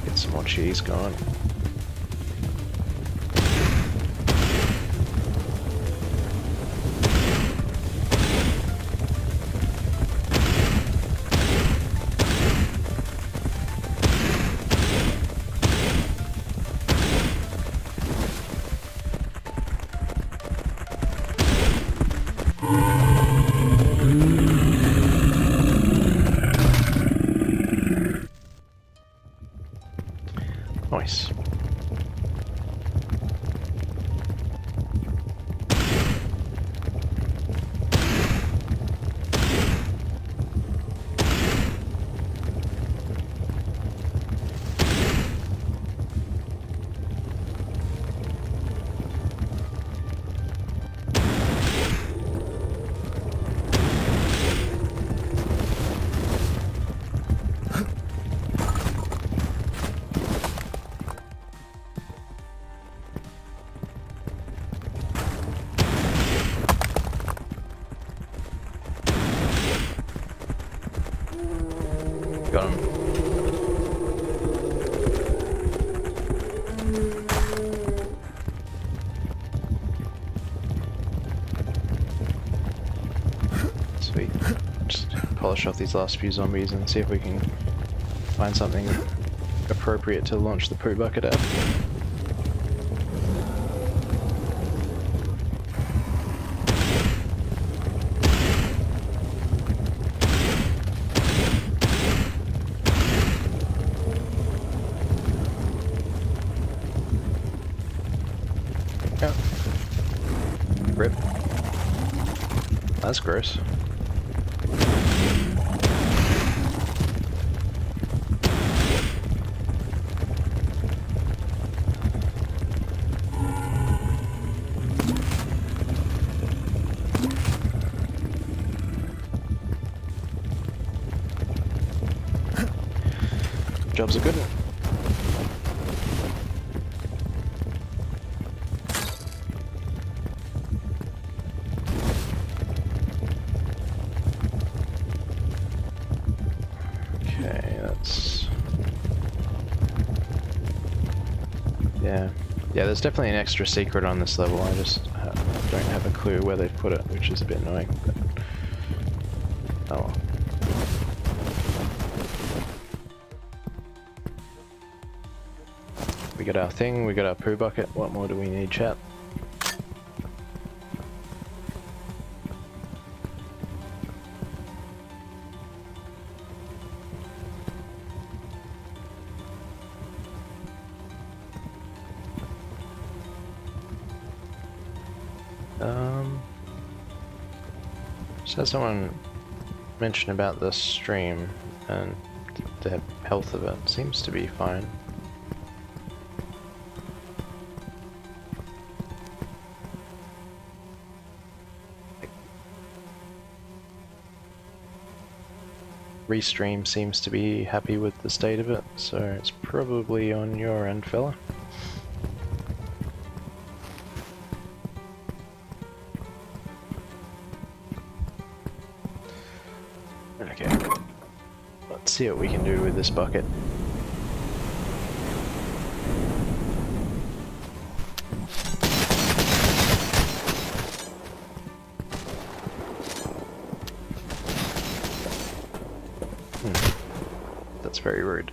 Get some more cheese going. Nice. Got him. Sweet. Just polish off these last few zombies and see if we can find something appropriate to launch the poo bucket at. Rip. That's gross. Job's a good one. Yeah, there's definitely an extra secret on this level. I just don't have a clue where they've put it, which is a bit annoying. But oh well. We got our thing, we got our poo bucket. What more do we need, chat? Just had someone mention about the stream and the health of it. Seems to be fine. Restream seems to be happy with the state of it, so it's probably on your end, fella. Okay, let's see what we can do with this bucket. That's very rude.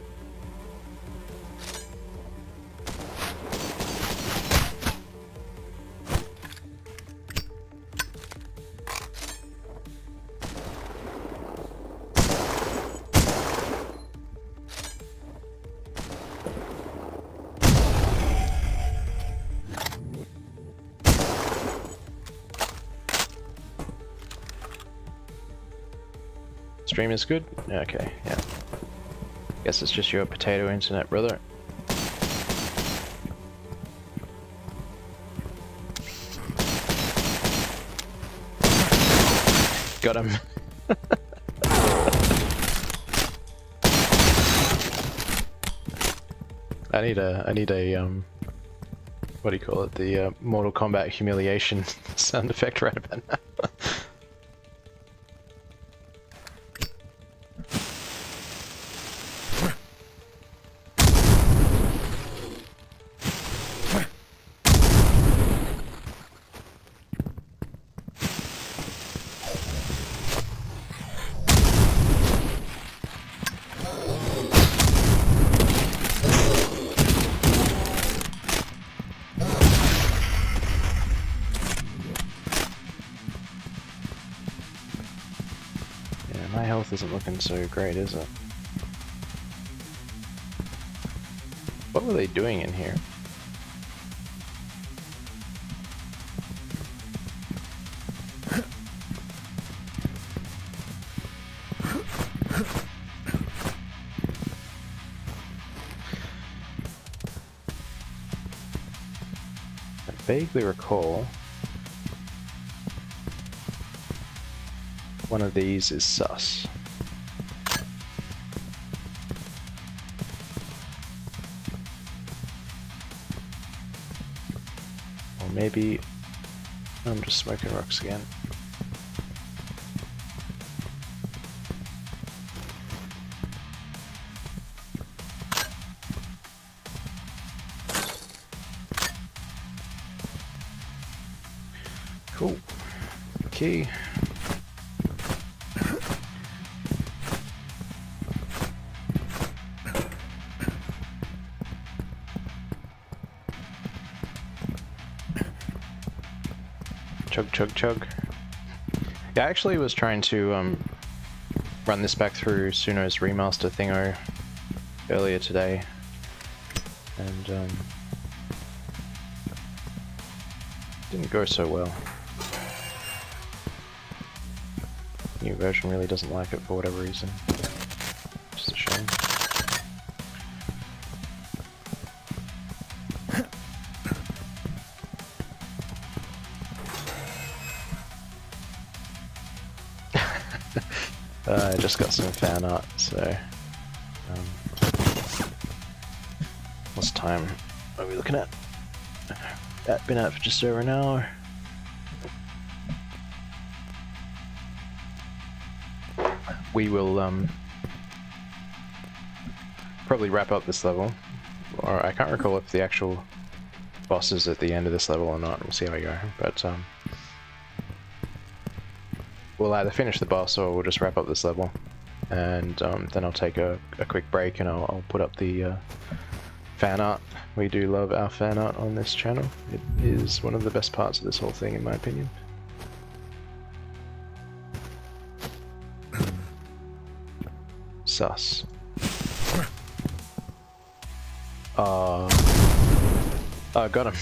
Stream is good? Okay, yeah. Guess it's just your potato internet, brother. Got him. I need a what do you call it? The Mortal Kombat humiliation sound effect right about now. My health isn't looking so great, is it? What were they doing in here? I vaguely recall one of these is sus. Or maybe I'm just smoking rocks again. Cool. Key. Chug, chug, chug. Yeah, I actually was trying to run this back through Suno's remaster thingo earlier today, and didn't go so well. New version really doesn't like it for whatever reason. Just a shame. I just got some fan art, so what's time are we looking at? Been out for just over an hour. We will probably wrap up this level, or I can't recall if the actual boss is at the end of this level or not. We'll see how we go, but we'll either finish the boss or we'll just wrap up this level, and then I'll take a quick break and I'll put up the fan art. We do love our fan art on this channel. It is one of the best parts of this whole thing, in my opinion. Sus. Oh, got him.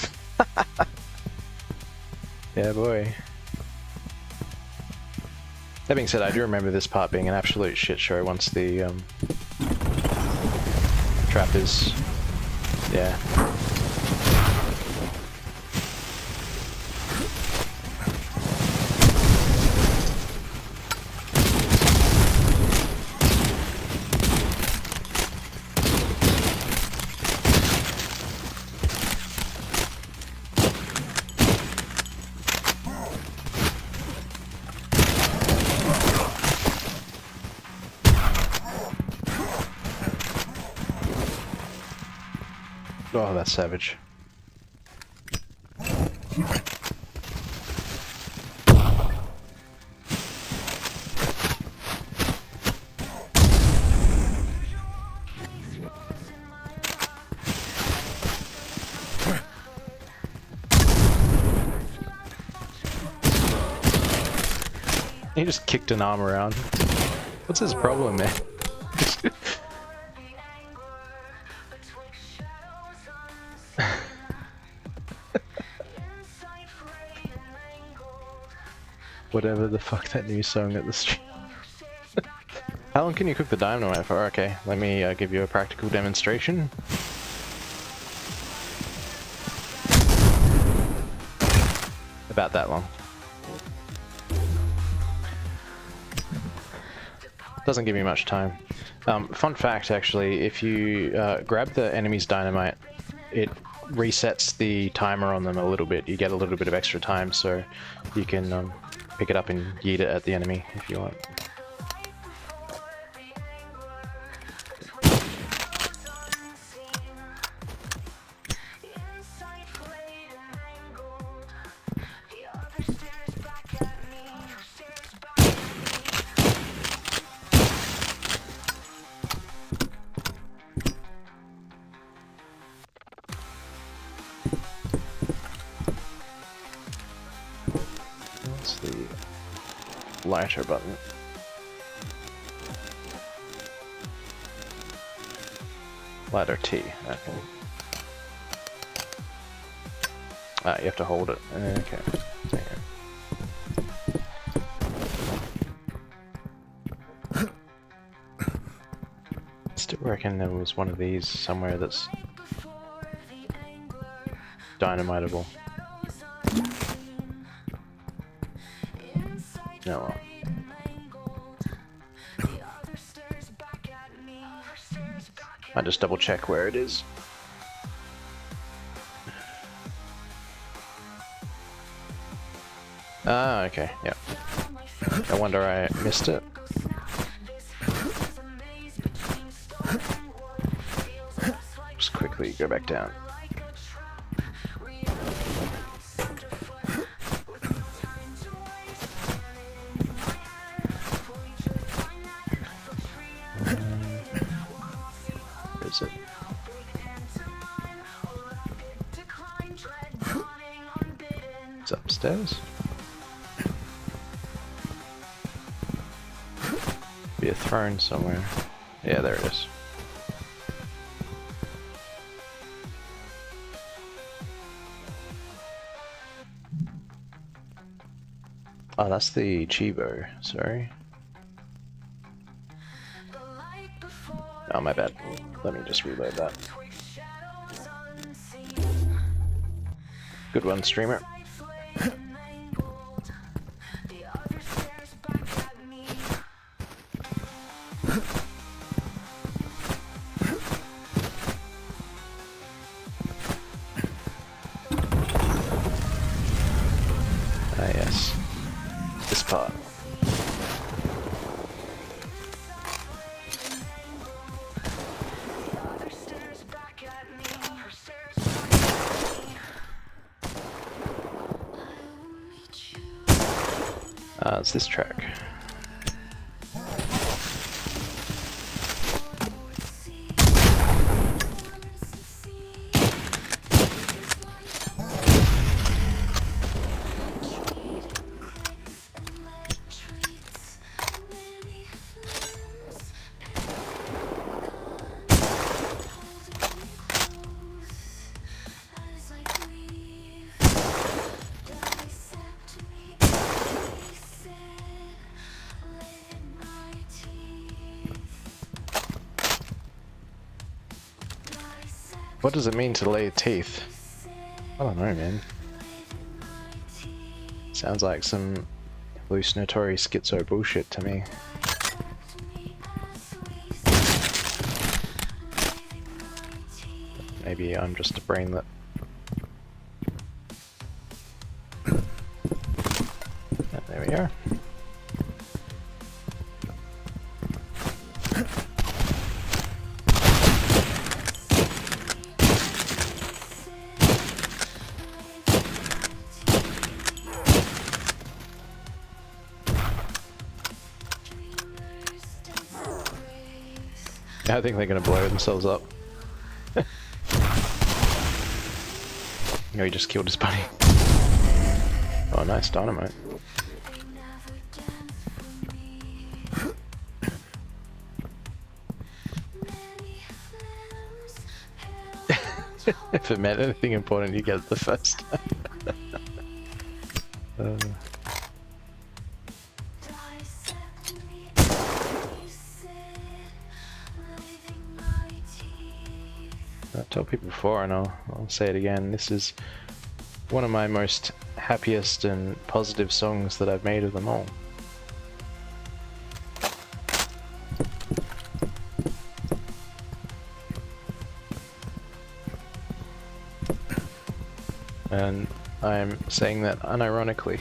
Yeah, boy. That being said, I do remember this part being an absolute shit show once the trap is, yeah. Oh, that's savage. He just kicked an arm around. What's his problem, man? Whatever the fuck that new song at the stream. How long can you cook the dynamite for? Okay, let me give you a practical demonstration. About that long. Doesn't give me much time. Fun fact, actually, if you grab the enemy's dynamite, it resets the timer on them a little bit. You get a little bit of extra time, so you can pick it up and yeet it at the enemy if you want. Lighter button. Lighter T, okay. Ah, you have to hold it. Okay. Still reckon there was one of these somewhere that's dynamitable. No, well. I just double check where it is. Ah, okay, yeah. No wonder I missed it. Just quickly go back down. It's upstairs. Be a throne somewhere. Yeah, there it is. Oh, that's the Chibo, sorry. Oh, my bad. Let me just reload that. Good one, streamer. Ah, yes. This part. It's this track. What does it mean to lay teeth? I don't know, man. Sounds like some hallucinatory schizo bullshit to me. Maybe I'm just a brainlet. There we are. I think they're gonna blow themselves up. No, he just killed his buddy. Oh, nice dynamite. If it meant anything important, you get it the first time. I've told people before, and I'll say it again, this is one of my most happiest and positive songs that I've made of them all. And I'm saying that unironically.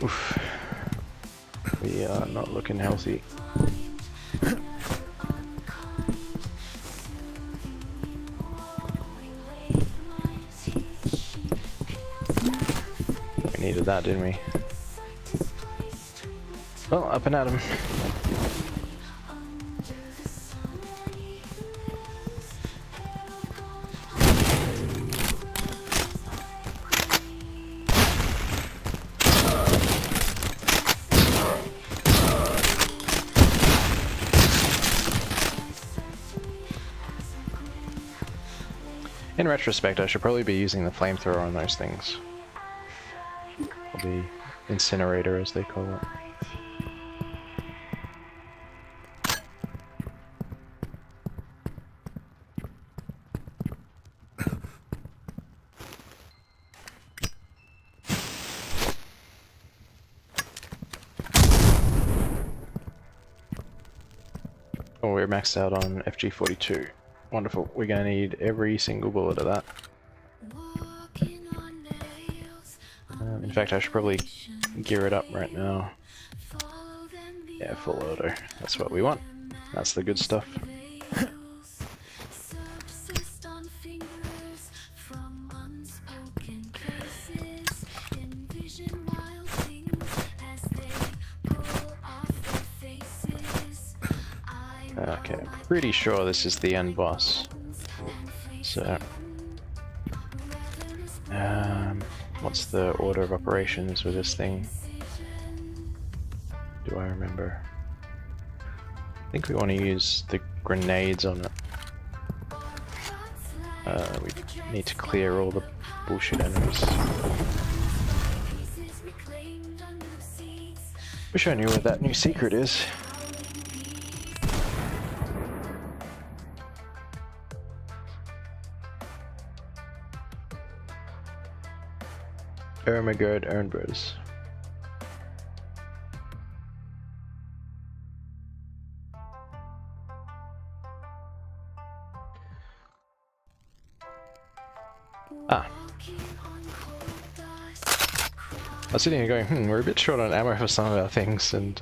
Oof. We are not looking healthy. We needed that, didn't we? Well, up and at 'em. In retrospect, I should probably be using the flamethrower on those things. Or the incinerator, as they call it. Oh, we're maxed out on FG42. Wonderful. We're going to need every single bullet of that. In fact, I should probably gear it up right now. Yeah, full auto. That's what we want. That's the good stuff. Okay, I'm pretty sure this is the end boss. So, what's the order of operations with this thing? Do I remember? I think we want to use the grenades on it. We need to clear all the bullshit enemies. Wish I knew where that new secret is. Ermagerd Ernbers. Ah. I was sitting here going, we're a bit short on ammo for some of our things, and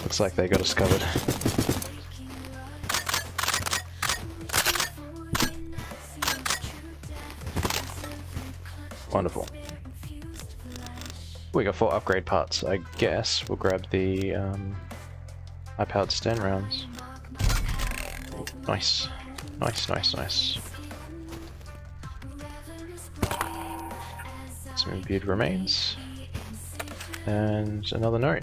looks like they got us covered. Wonderful. We got 4 upgrade parts. I guess we'll grab the high-powered Sten rounds. Nice. Nice, nice, nice. Some imbued remains. And another note.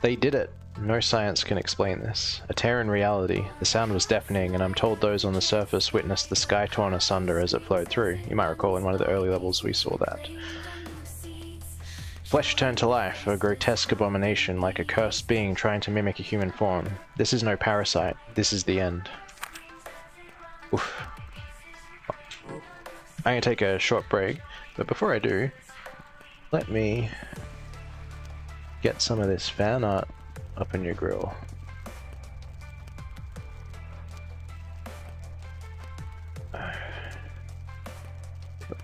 They did it. No science can explain this. A tear in reality. The sound was deafening, and I'm told those on the surface witnessed the sky torn asunder as it flowed through. You might recall in one of the early levels we saw that. Flesh turned to life, a grotesque abomination, like a cursed being trying to mimic a human form. This is no parasite. This is the end. Oof. I'm gonna take a short break, but before I do, let me get some of this fan art up in your grill.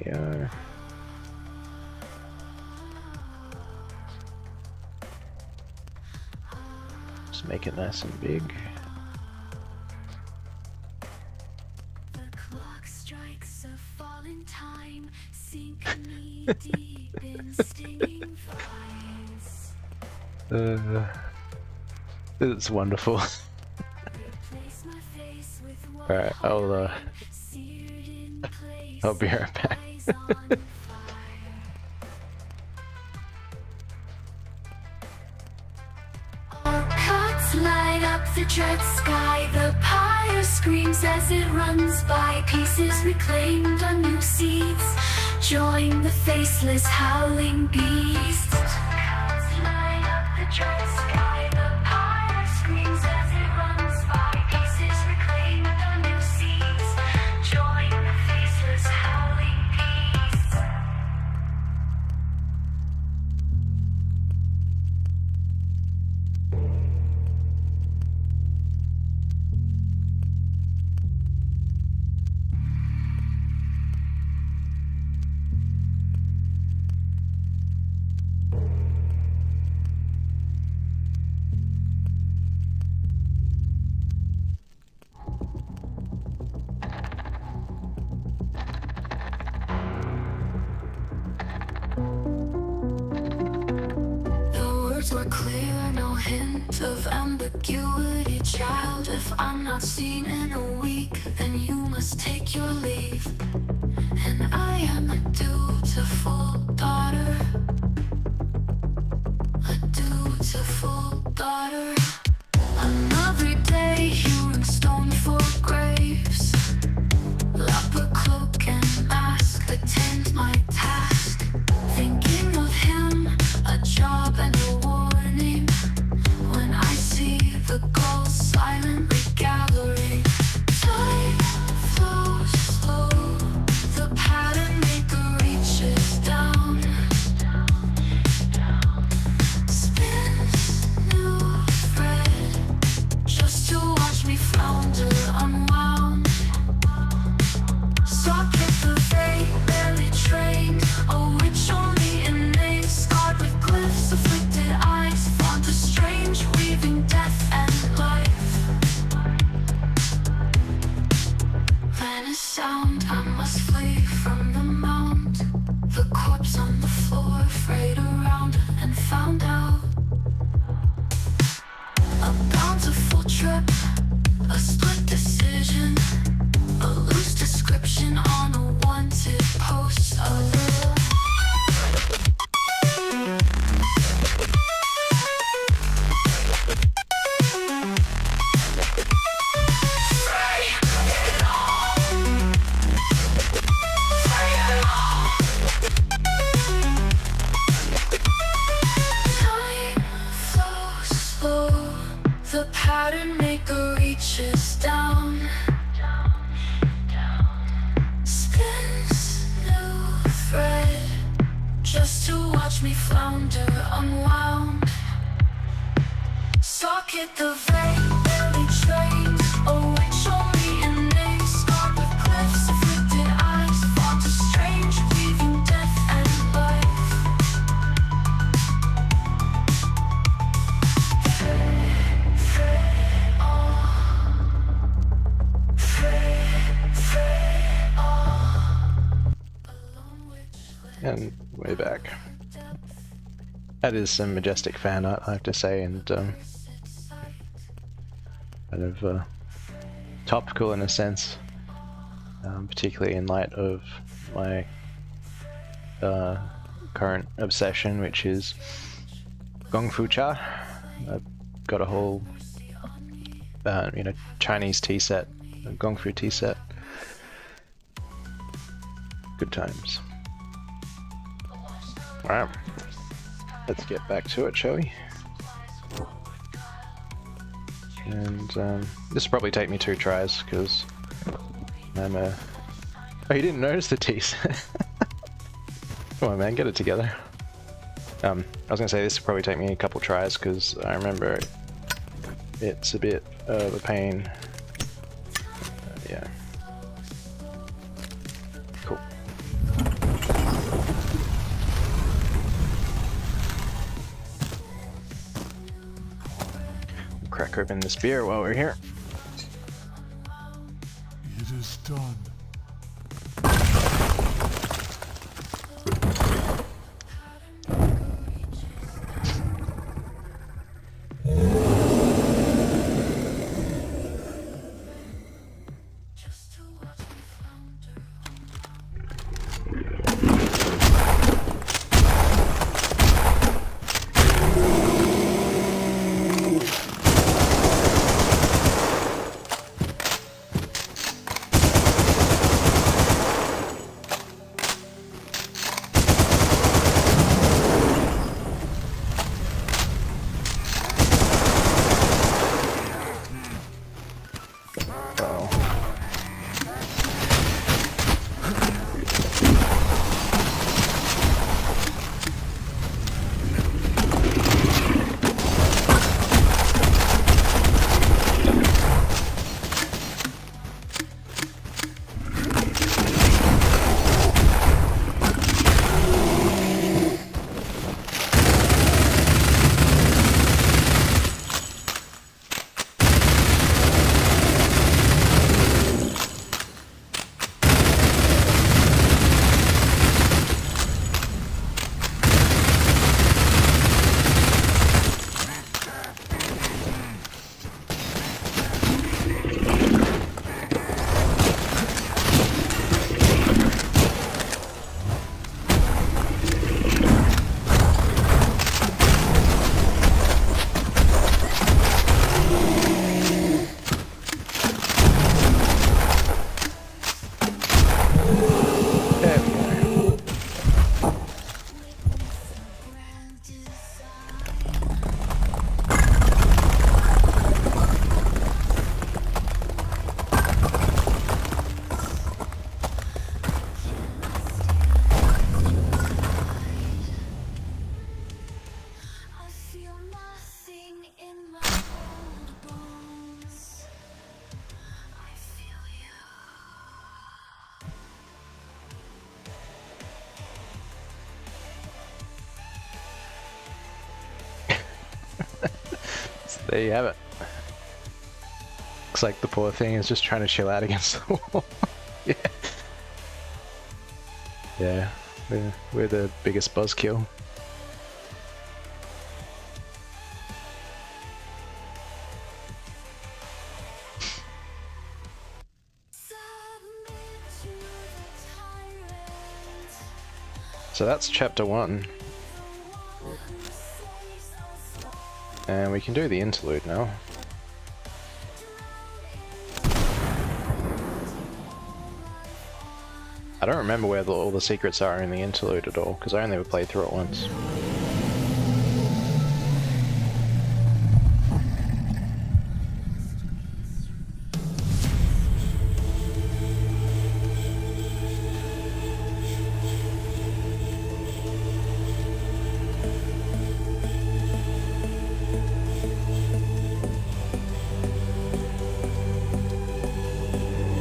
go. Just make it nice and big. The clock strikes a falling time, sink me deep in stinging vines. It's wonderful. Replace my face with what Alright, seared in place, I'll be right back. eyes on fire. Cuts light up the dread sky. The pyre screams as it runs by. Pieces reclaimed on new seeds. Join the faceless howling beasts. Cuts light up the dread sky. The pyre screams as it runs by. Pieces reclaimed on new seeds. Join the faceless howling beasts. The words were clear, no hint of ambiguity. Child, if I'm not seen in a week, then you must take your leave. And I am a dutiful daughter. A dutiful daughter. Another day, hewing stone for graves. Leopard cloak and mask attend my task. Thinking of him, a job and a warning. When I see the gulls silently gathering, time flows slow. The pattern maker reaches down, spins new thread, just to watch me flounder unwound. Socket the vague, barely trained, a witch only in name, scarred with glyphs, afflicted eyes, font a strange, weaving death and life. Vanished sound, I must flee from the mound. The corpse on the floor, frayed around and found out. A bountiful trip, a split decision, a loose description on a wanted post. A little time flows slow. The pattern maker reaches down, spins new thread, just to watch me flounder unwound. Socket the vague, barely trained, a witch only in name, scarred with glyphs, afflicted eyes, font a strange, weaving death and life. And way back. That is some majestic fan art, I have to say, and kind of topical in a sense, particularly in light of my current obsession, which is Gong Fu Cha. I've got a whole, Chinese tea set, a Gong Fu tea set. Good times. Alright, let's get back to it, shall we? And this will probably take me 2 tries, because I'm a... Oh, you didn't notice the tea set? Come on man, get it together. I was gonna say this will probably take me a couple tries, because I remember it's a bit of a pain. Yeah. Cool. crack open this beer while we're here. It is done. There you have it. Looks like the poor thing is just trying to chill out against the wall. Yeah. Yeah, we're the biggest buzzkill. So that's chapter 1. And we can do the interlude now. I don't remember where all the secrets are in the interlude at all, because I only ever played through it once.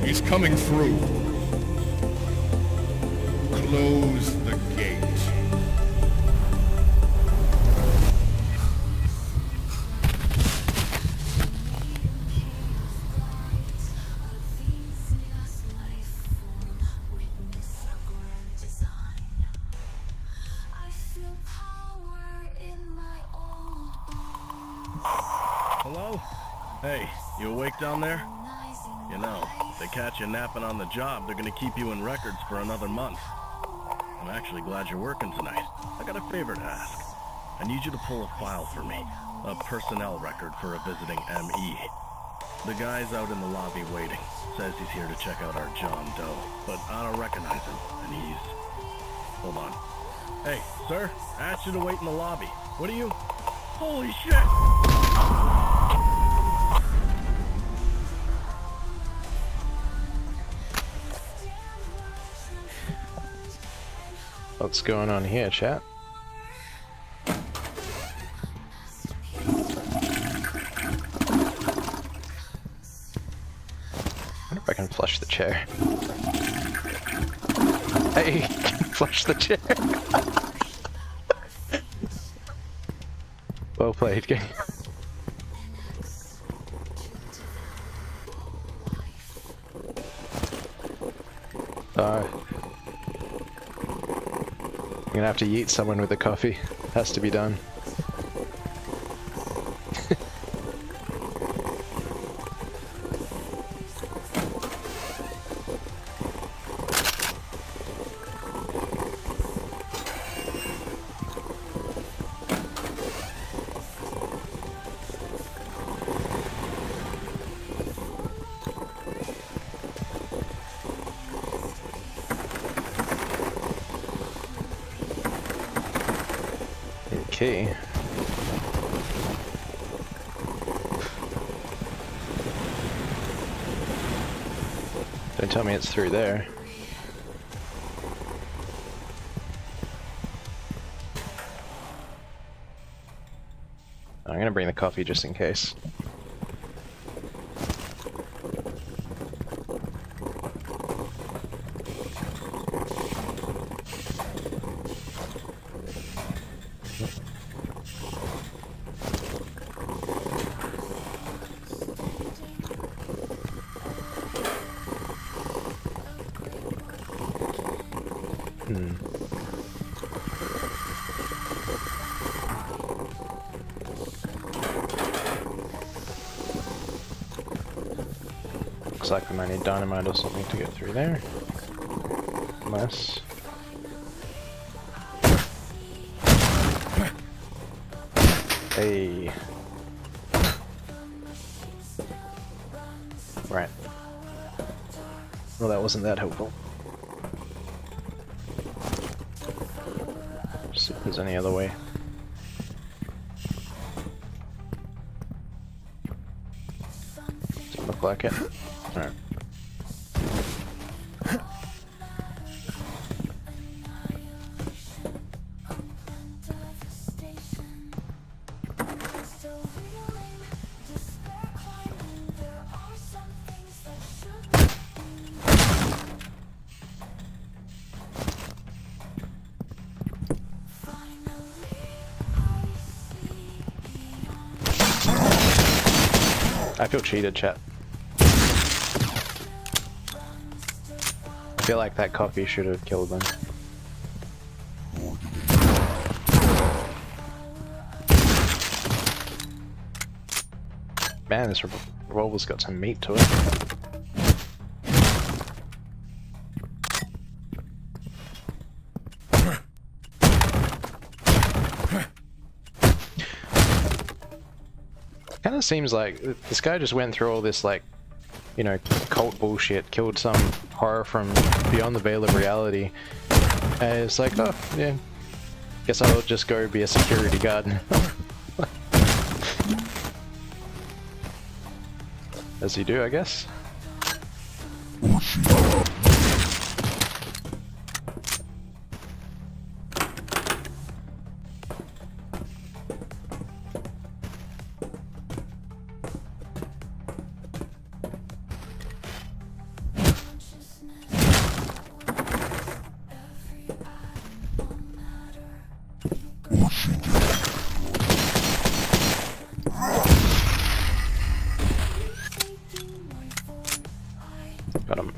He's coming through. Close the gate. Hello? Hey, you awake down there? You know, if they catch you napping on the job, they're gonna keep you in records for another month. I'm actually glad you're working tonight. I got a favor to ask. I need you to pull a file for me. A personnel record for a visiting ME. The guy's out in the lobby waiting. Says he's here to check out our John Doe. But I don't recognize him, and he's... Hold on. Hey, sir, I asked you to wait in the lobby. What are you... Holy shit! What's going on here, chat? I wonder if I can flush the chair. Hey, flush the chair. Well played, game. You're gonna have to yeet someone with the coffee. Has to be done. Okay. Don't tell me it's through there. I'm gonna bring the coffee just in case. Looks like we might need dynamite or something to get through there. Unless... Hey. Right. Well, that wasn't that helpful. See if there's any other way. Doesn't look like it. Alright. I feel cheated, chat. I feel like that coffee should have killed them. Man, this revolver's got some meat to it. Kinda seems like this guy just went through all this, like, you know, cult bullshit, killed some horror from beyond the veil of reality, and it's like, oh, yeah, guess I'll just go be a security guard. As you do, I guess. Got him.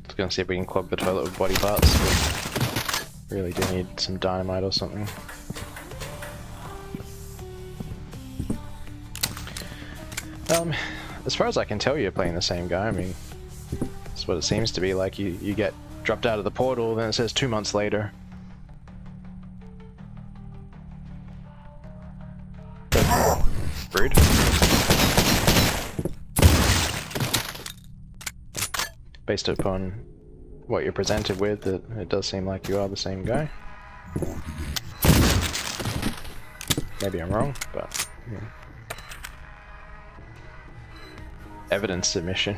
Just gonna see if we can clog the toilet with body parts. Really do need some dynamite or something. As far as I can tell, you're playing the same guy. I mean, that's what it seems to be like. You get dropped out of the portal, then it says 2 months later. Rude. Based upon what you're presented with, it does seem like you are the same guy. Maybe I'm wrong, but yeah. Evidence submission.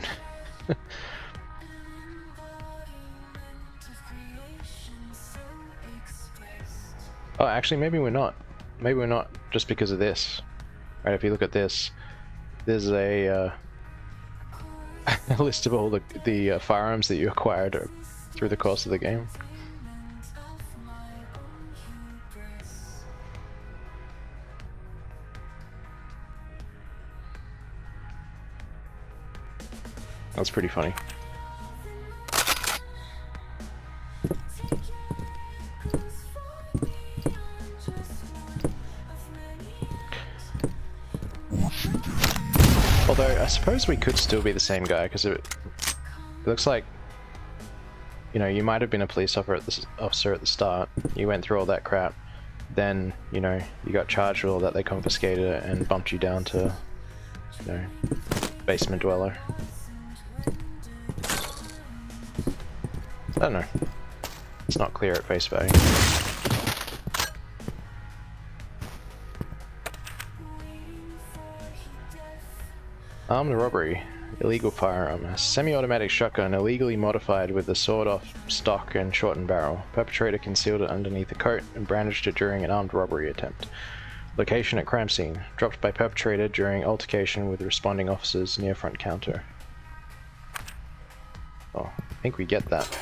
Oh, actually, maybe we're not. Maybe we're not just because of this. Right, if you look at this, there's a list of all the firearms that you acquired through the course of the game. That's pretty funny. Although, I suppose we could still be the same guy, because it looks like, you know, you might have been a police officer at the start, you went through all that crap, then, you know, you got charged with all that, they confiscated it and bumped you down to, you know, basement dweller. I don't know. It's not clear at face value. Armed robbery. Illegal firearm. A semi-automatic shotgun illegally modified with the sawed-off stock and shortened barrel. Perpetrator concealed it underneath a coat and brandished it during an armed robbery attempt. Location at crime scene. Dropped by perpetrator during altercation with responding officers near front counter. Oh, I think we get that.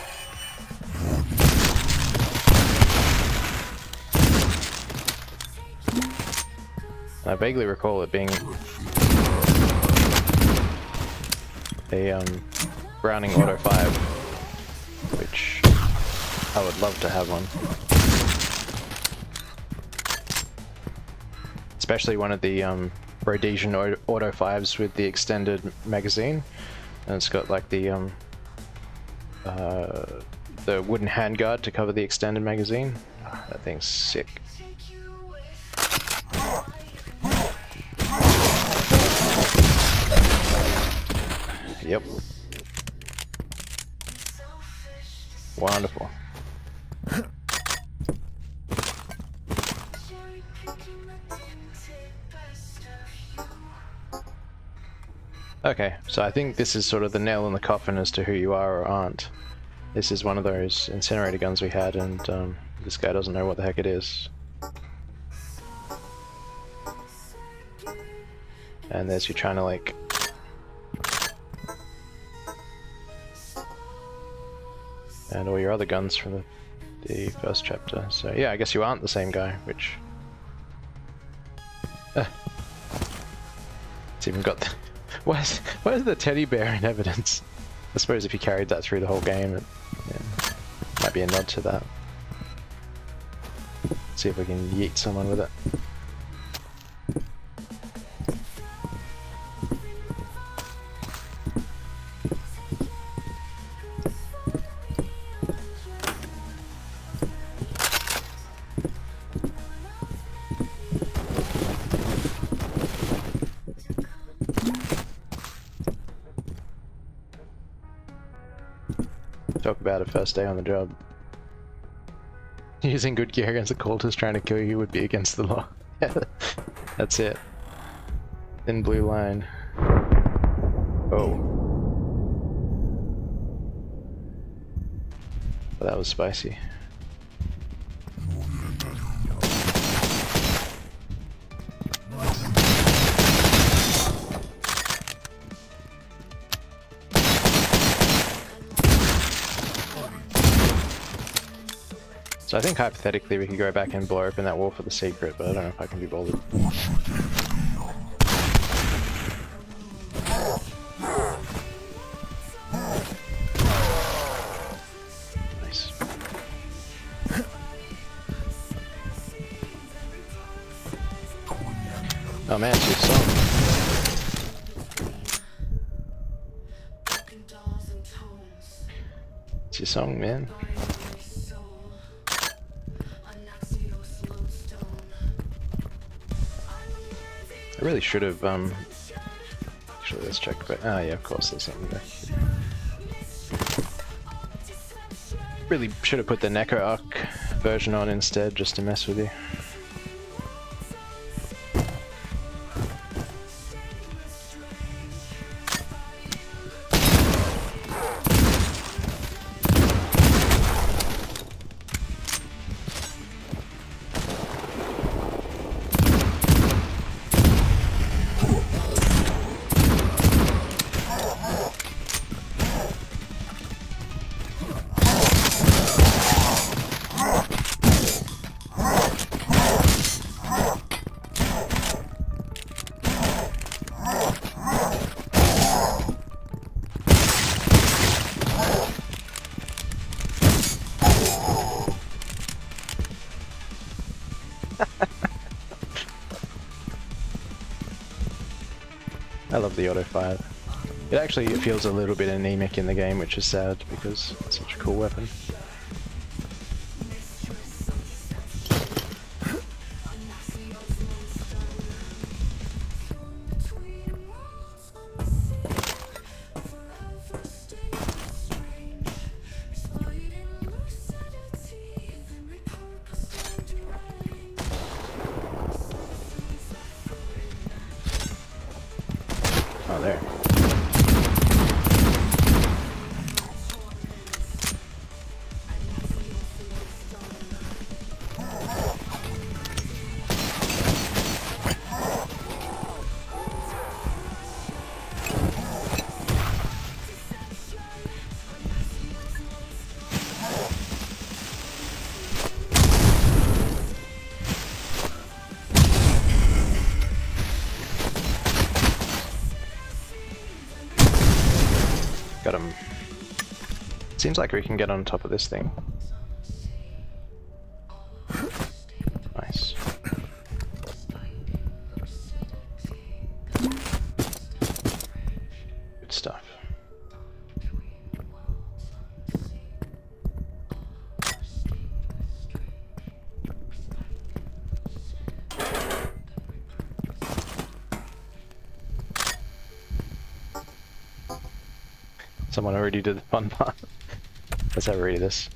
I vaguely recall it being a Browning Auto 5, which I would love to have one. Especially one of the Rhodesian Auto 5s with the extended magazine, and it's got like the wooden handguard to cover the extended magazine. Oh, that thing's sick. Yep. Wonderful. Okay, so I think this is sort of the nail in the coffin as to who you are or aren't. This is one of those incinerator guns we had, and this guy doesn't know what the heck it is. And there's you trying to like and all your other guns from the first chapter. So yeah, I guess you aren't the same guy, which... It's even got the... Where's the teddy bear in evidence? I suppose if you carried that through the whole game, it might be a nod to that. See if we can yeet someone with it. Talk about a first day on the job. Using good gear against a cultist trying to kill you would be against the law. That's it. Thin blue line. Oh. Well, that was spicy. So I think hypothetically we could go back and blow open that wall for the secret, but I don't know if I can be bothered. Nice. Oh man, it's your song. It's your song, man. I really should have, actually let's check, but, yeah, of course there's something there. Really should have put the Neko Arc version on instead, just to mess with you. love the auto fire. It actually feels a little bit anemic in the game, which is sad because it's such a cool weapon. Oh, there. Got him. Seems like we can get on top of this thing. Nice. Good stuff. Someone already did the fun part. Let's have a read of this.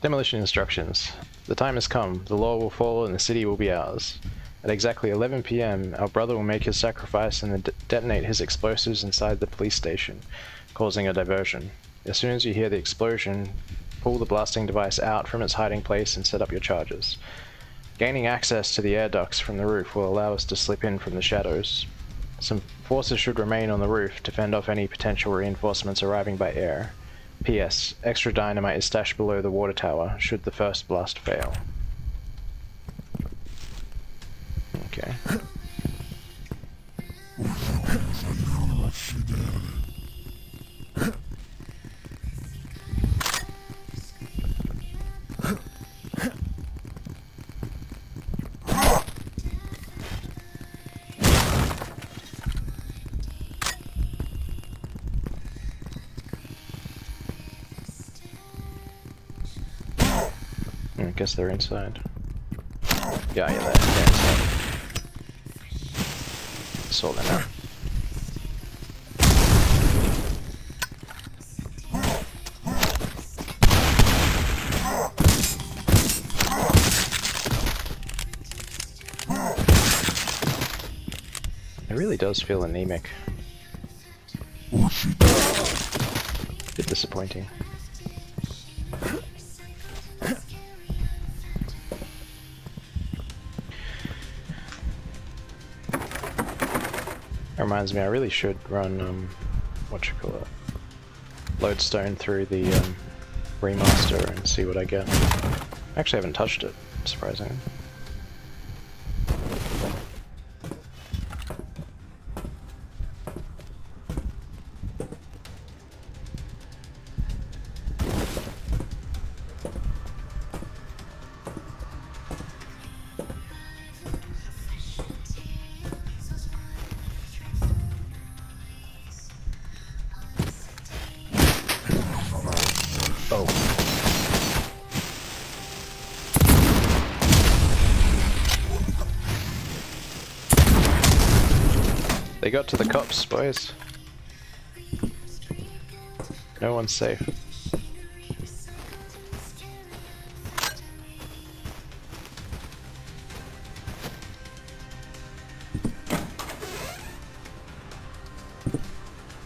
Demolition instructions. The time has come. The law will fall and the city will be ours. At exactly 11 PM, our brother will make his sacrifice and detonate his explosives inside the police station, causing a diversion. As soon as you hear the explosion, pull the blasting device out from its hiding place and set up your charges. Gaining access to the air ducts from the roof will allow us to slip in from the shadows. Some forces should remain on the roof to fend off any potential reinforcements arriving by air. P.S. Extra dynamite is stashed below the water tower, should the first blast fail. Okay. I guess they're inside. Yeah, they're inside. Saw them now. It really does feel anemic. Bit disappointing. That reminds me, I really should run, Lodestone through the remaster and see what I get. I actually haven't touched it, surprisingly. Oh. They got to the cops, boys. No one's safe.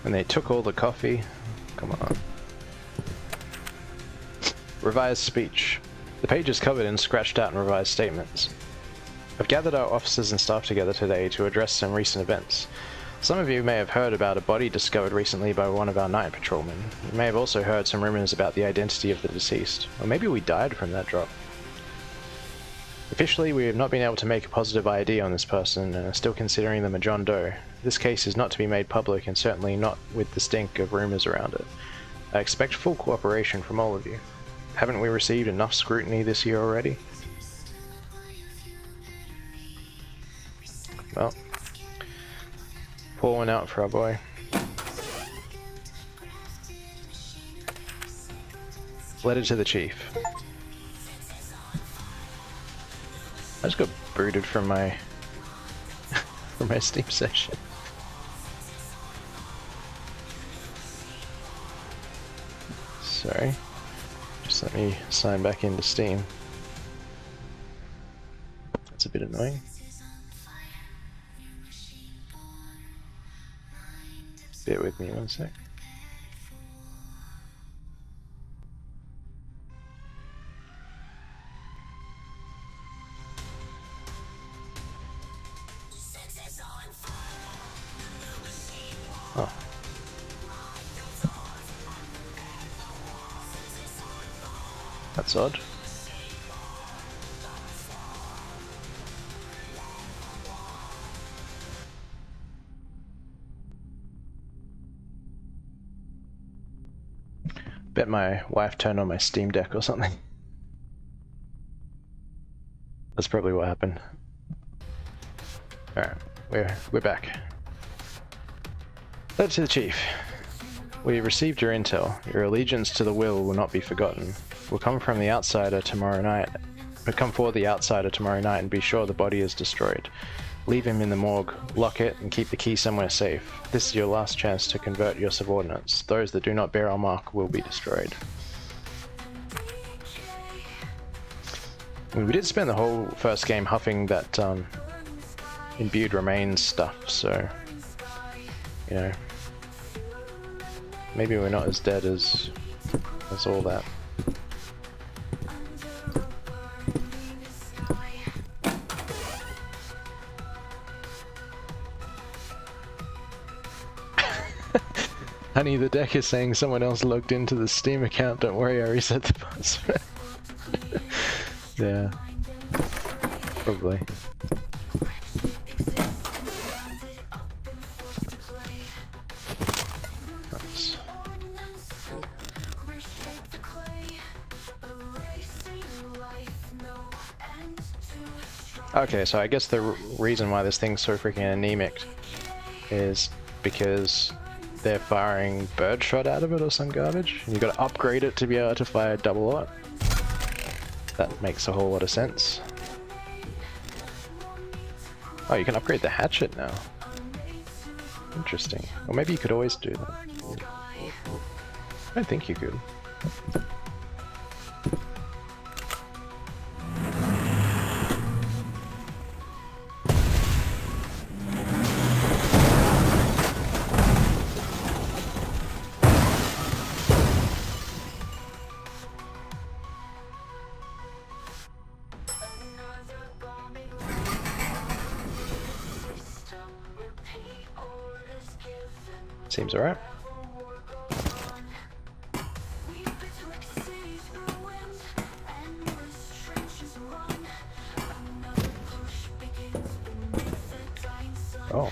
And they took all the coffee. Come on. Revised speech. The page is covered in scratched out and revised statements. I've gathered our officers and staff together today to address some recent events. Some of you may have heard about a body discovered recently by one of our night patrolmen. You may have also heard some rumors about the identity of the deceased, or maybe we died from that drop. Officially, we have not been able to make a positive ID on this person and are still considering them a John Doe. This case is not to be made public and certainly not with the stink of rumors around it. I expect full cooperation from all of you. Haven't we received enough scrutiny this year already? Well, pour one out for our boy. Letter to the chief. I just got booted from my from my Steam session. Sorry. Just let me sign back into Steam. That's a bit annoying. Bear with me one sec. Oh. That's odd. Bet my wife turned on my Steam Deck or something. That's probably what happened. Alright, we're back. Letter to the chief. We received your intel. Your allegiance to the will not be forgotten. We'll come from the outsider tomorrow night. But come for the outsider tomorrow night and be sure the body is destroyed. Leave him in the morgue, lock it, and keep the key somewhere safe. This is your last chance to convert your subordinates. Those that do not bear our mark will be destroyed. I mean, we did spend the whole first game huffing that imbued remains stuff, so you know, maybe we're not as dead as all that. Honey, the deck is saying someone else logged into the Steam account. Don't worry, I reset the password. Yeah, probably. Nice. Okay, so I guess the reason why this thing's so freaking anemic is because they're firing birdshot out of it or some garbage. And you gotta upgrade it to be able to fire double aught. That makes a whole lot of sense. Oh, you can upgrade the hatchet now. Interesting. Or maybe you could always do that. I don't think you could. Seems alright. Oh.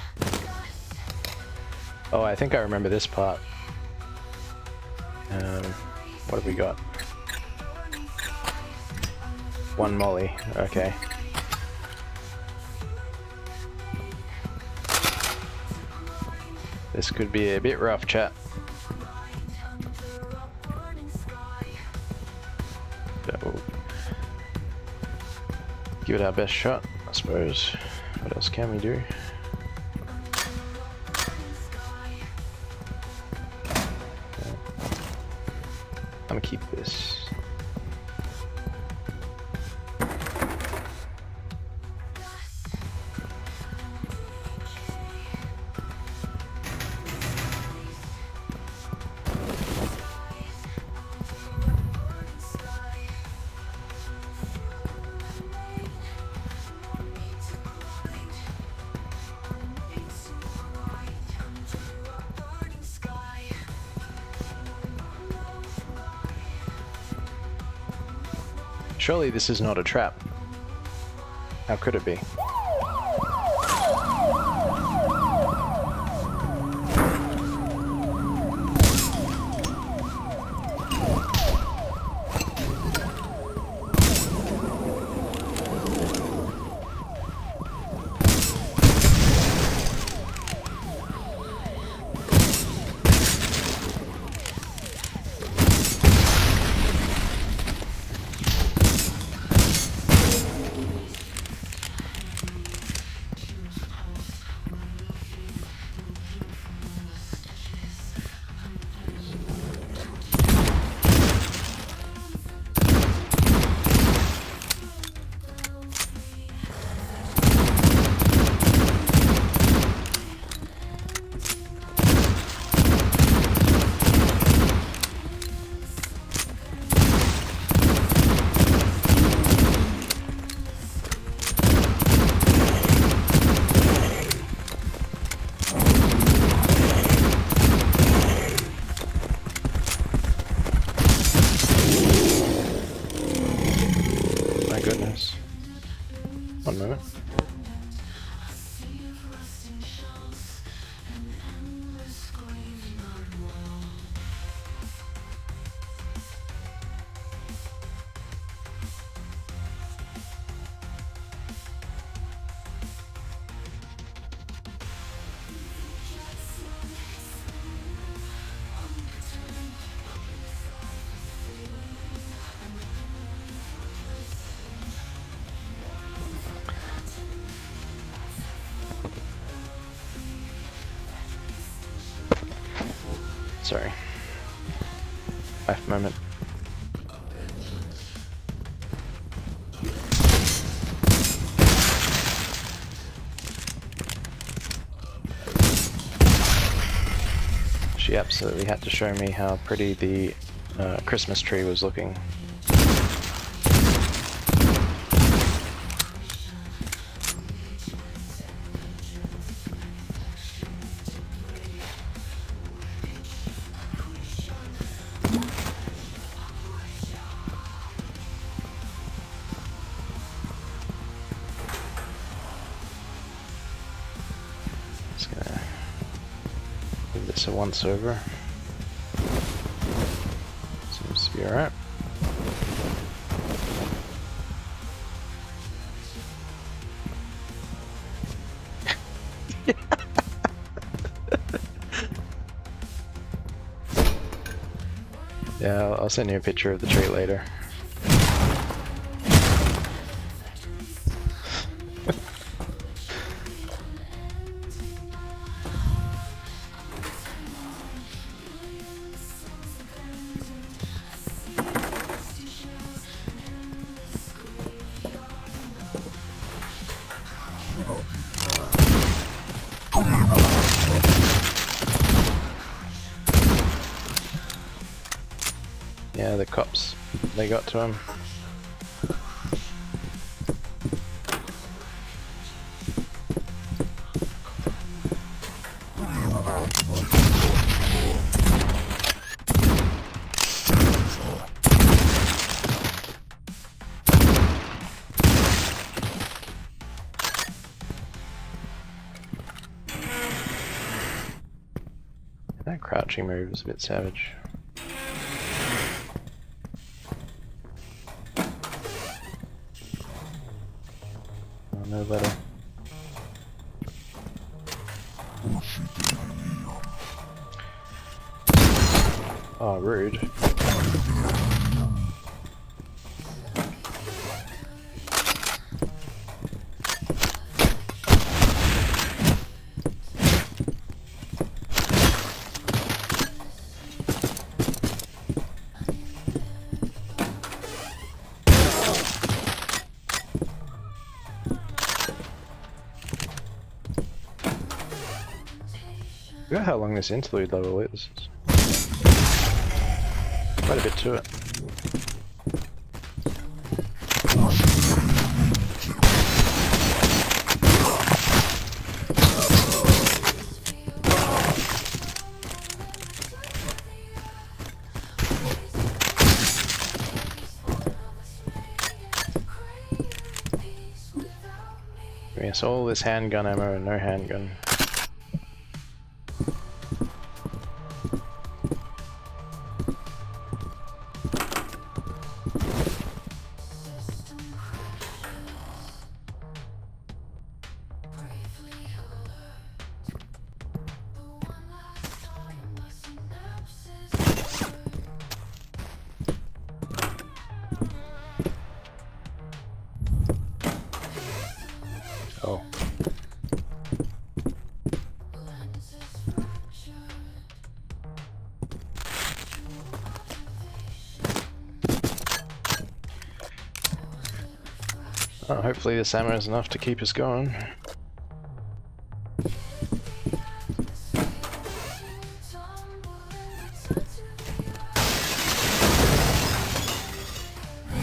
Oh, I think I remember this part. What have we got? One molly, okay. This could be a bit rough, chat. But we'll give it our best shot, I suppose. What else can we do? Okay. I'm gonna keep this. Surely this is not a trap. How could it be? One moment. Sorry. Life moment. She absolutely had to show me how pretty the Christmas tree was looking. Just gonna give this a once over. Seems to be alright. Yeah, I'll send you a picture of the tree later. Yeah, the cops, they got to him. That crouching move is a bit savage. Oh, no letter. Oh, rude. Look at how long this interlude level is. Quite a bit to it. Yes, all this handgun ammo and no handgun. Oh. Oh, hopefully this ammo is enough to keep us going.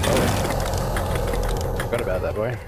Oh. Forgot about that boy.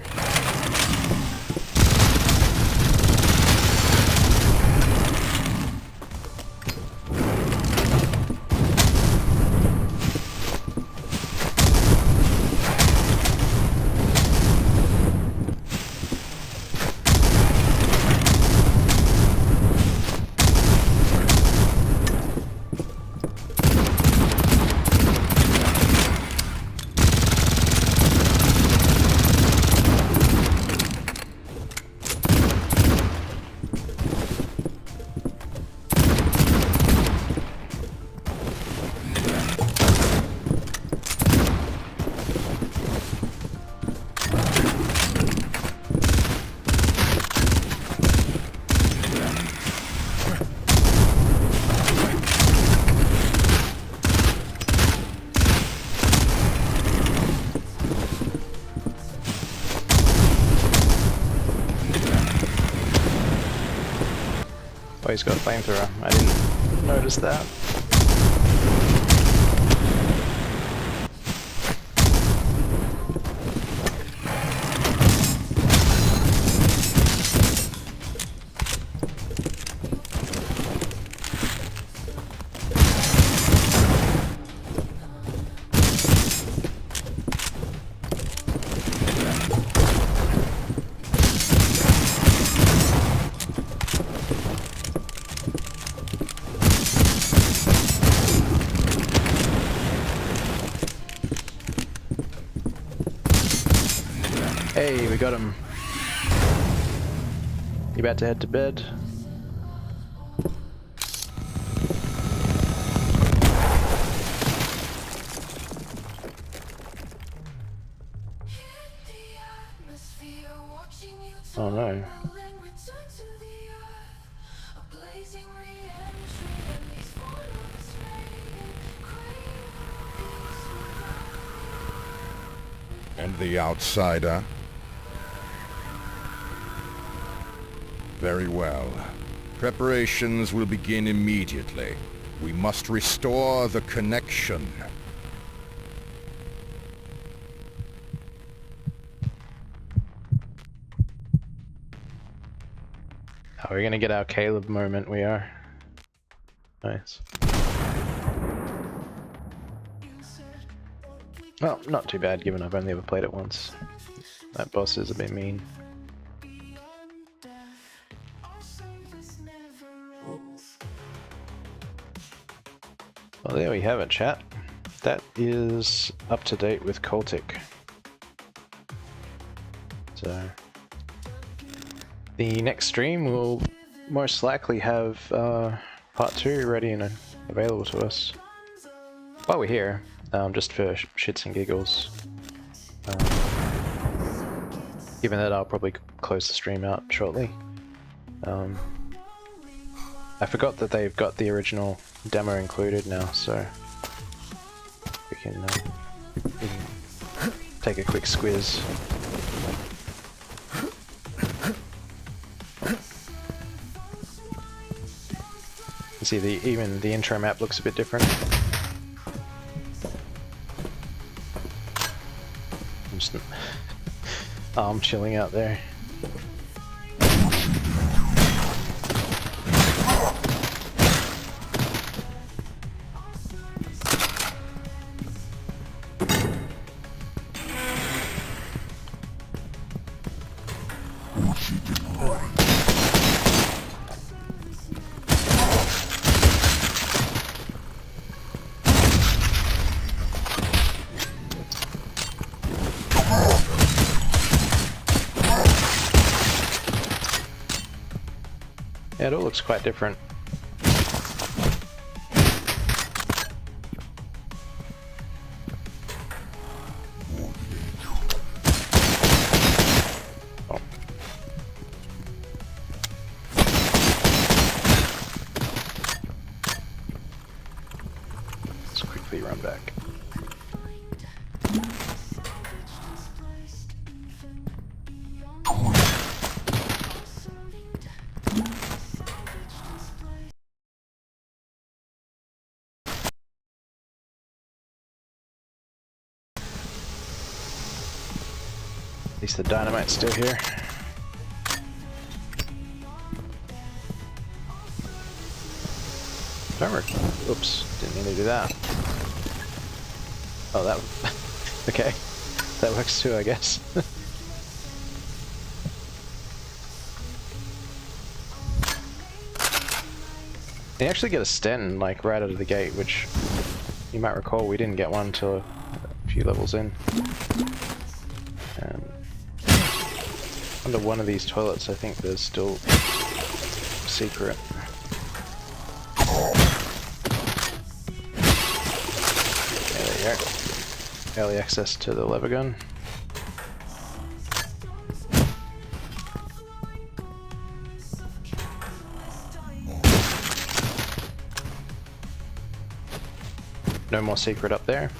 he's got a flamethrower. I didn't notice that. Hey, we got him. You about to head to bed? Oh no. And the outsider? Very well. Preparations will begin immediately. We must restore the connection. Oh, we're gonna get our Caleb moment, we are. Nice. Well, not too bad given I've only ever played it once. That boss is a bit mean. Well, there we have it, chat. That is up to date with CULTIC. So, the next stream will most likely have part 2 ready and available to us. While we're here, just for shits and giggles. Given that I'll probably close the stream out shortly. I forgot that they've got the original demo included now, so we can take a quick squiz. You see, even the intro map looks a bit different. I'm just arm chilling out there. Yeah, it all looks quite different. Oh. Let's quickly run back. At least the dynamite's still here. Oops, didn't mean to do that. Oh, that... okay. That works too, I guess. You actually get a Sten, like, right out of the gate, which you might recall we didn't get one until a few levels in. Under one of these toilets, I think there's still a secret. There you go. Early access to the lever gun. No more secret up there.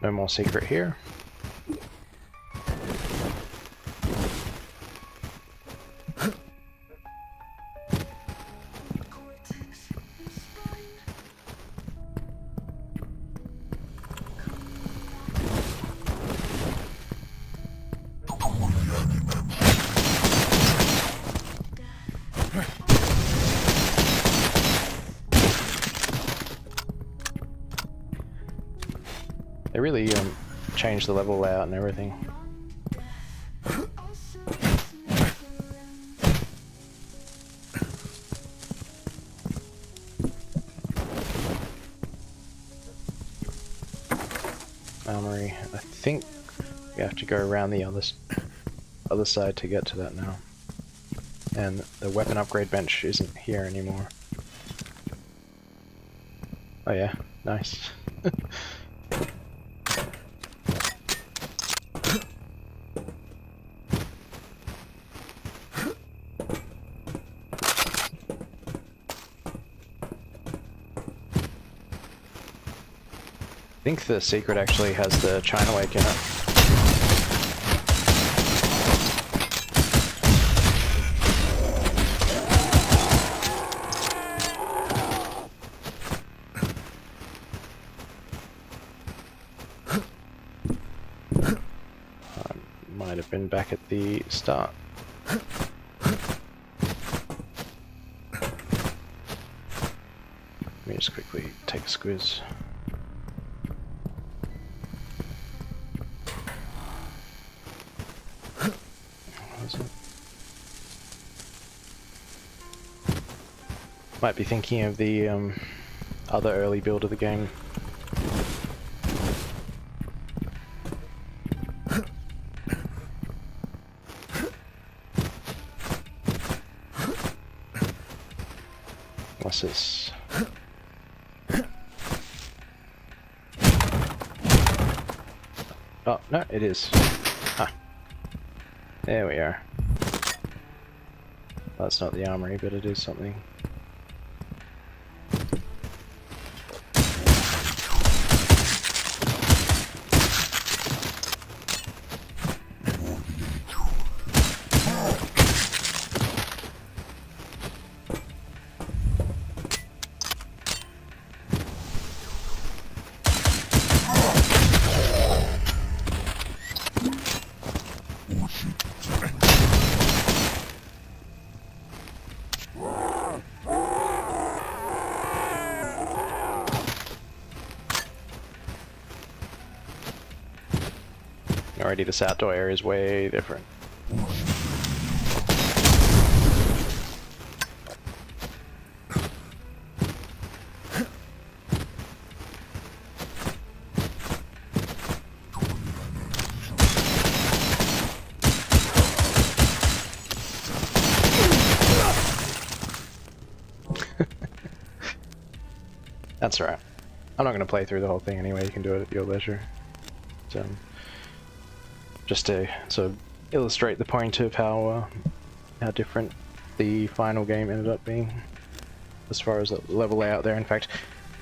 No more secret here. They really changed the level layout and everything. Armory. I think we have to go around the other side to get to that now. And the weapon upgrade bench isn't here anymore. Oh yeah, nice. I think the secret actually has the China Lake in it. Might have been back at the start. Let me just quickly take a squiz. Might be thinking of the other early build of the game. What's this? Oh, no, it is. Ah. There we are. Well, that's not the armory, but it is something. Already this outdoor area is way different. That's alright. I'm not going to play through the whole thing anyway, you can do it at your leisure. So, just to sort of illustrate the point of how different the final game ended up being as far as the level layout there. In fact,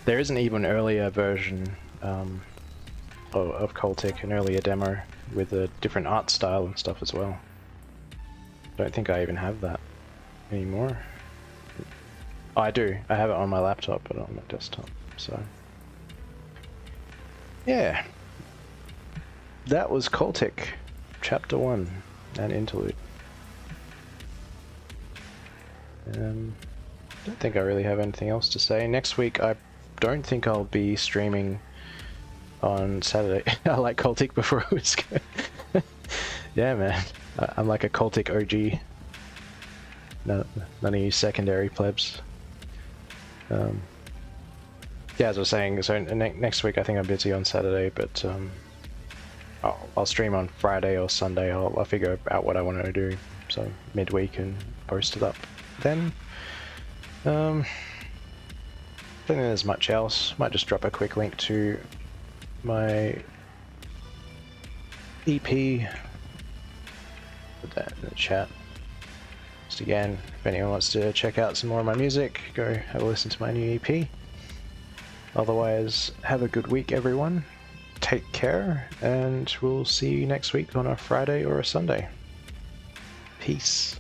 there is an even earlier version of CULTIC, an earlier demo with a different art style and stuff as well. Don't think I even have that anymore. Oh, I do. I have it on my laptop, but not on my desktop. So, yeah. That was CULTIC, Chapter 1, and Interlude. Don't think I really have anything else to say. Next week, I don't think I'll be streaming on Saturday. I like CULTIC before it was good. Yeah, man. I'm like a CULTIC OG. No, none of you secondary plebs. Yeah, as I was saying, so next week I think I'm busy on Saturday, but I'll stream on Friday or Sunday. I'll figure out what I want to do, so midweek, and post it up then. Don't think there's much else. Might just drop a quick link to my EP. Put that in the chat. Just again, if anyone wants to check out some more of my music, go have a listen to my new EP. Otherwise, have a good week, everyone. Take take care, and we'll see you next week on a Friday or a Sunday. Peace.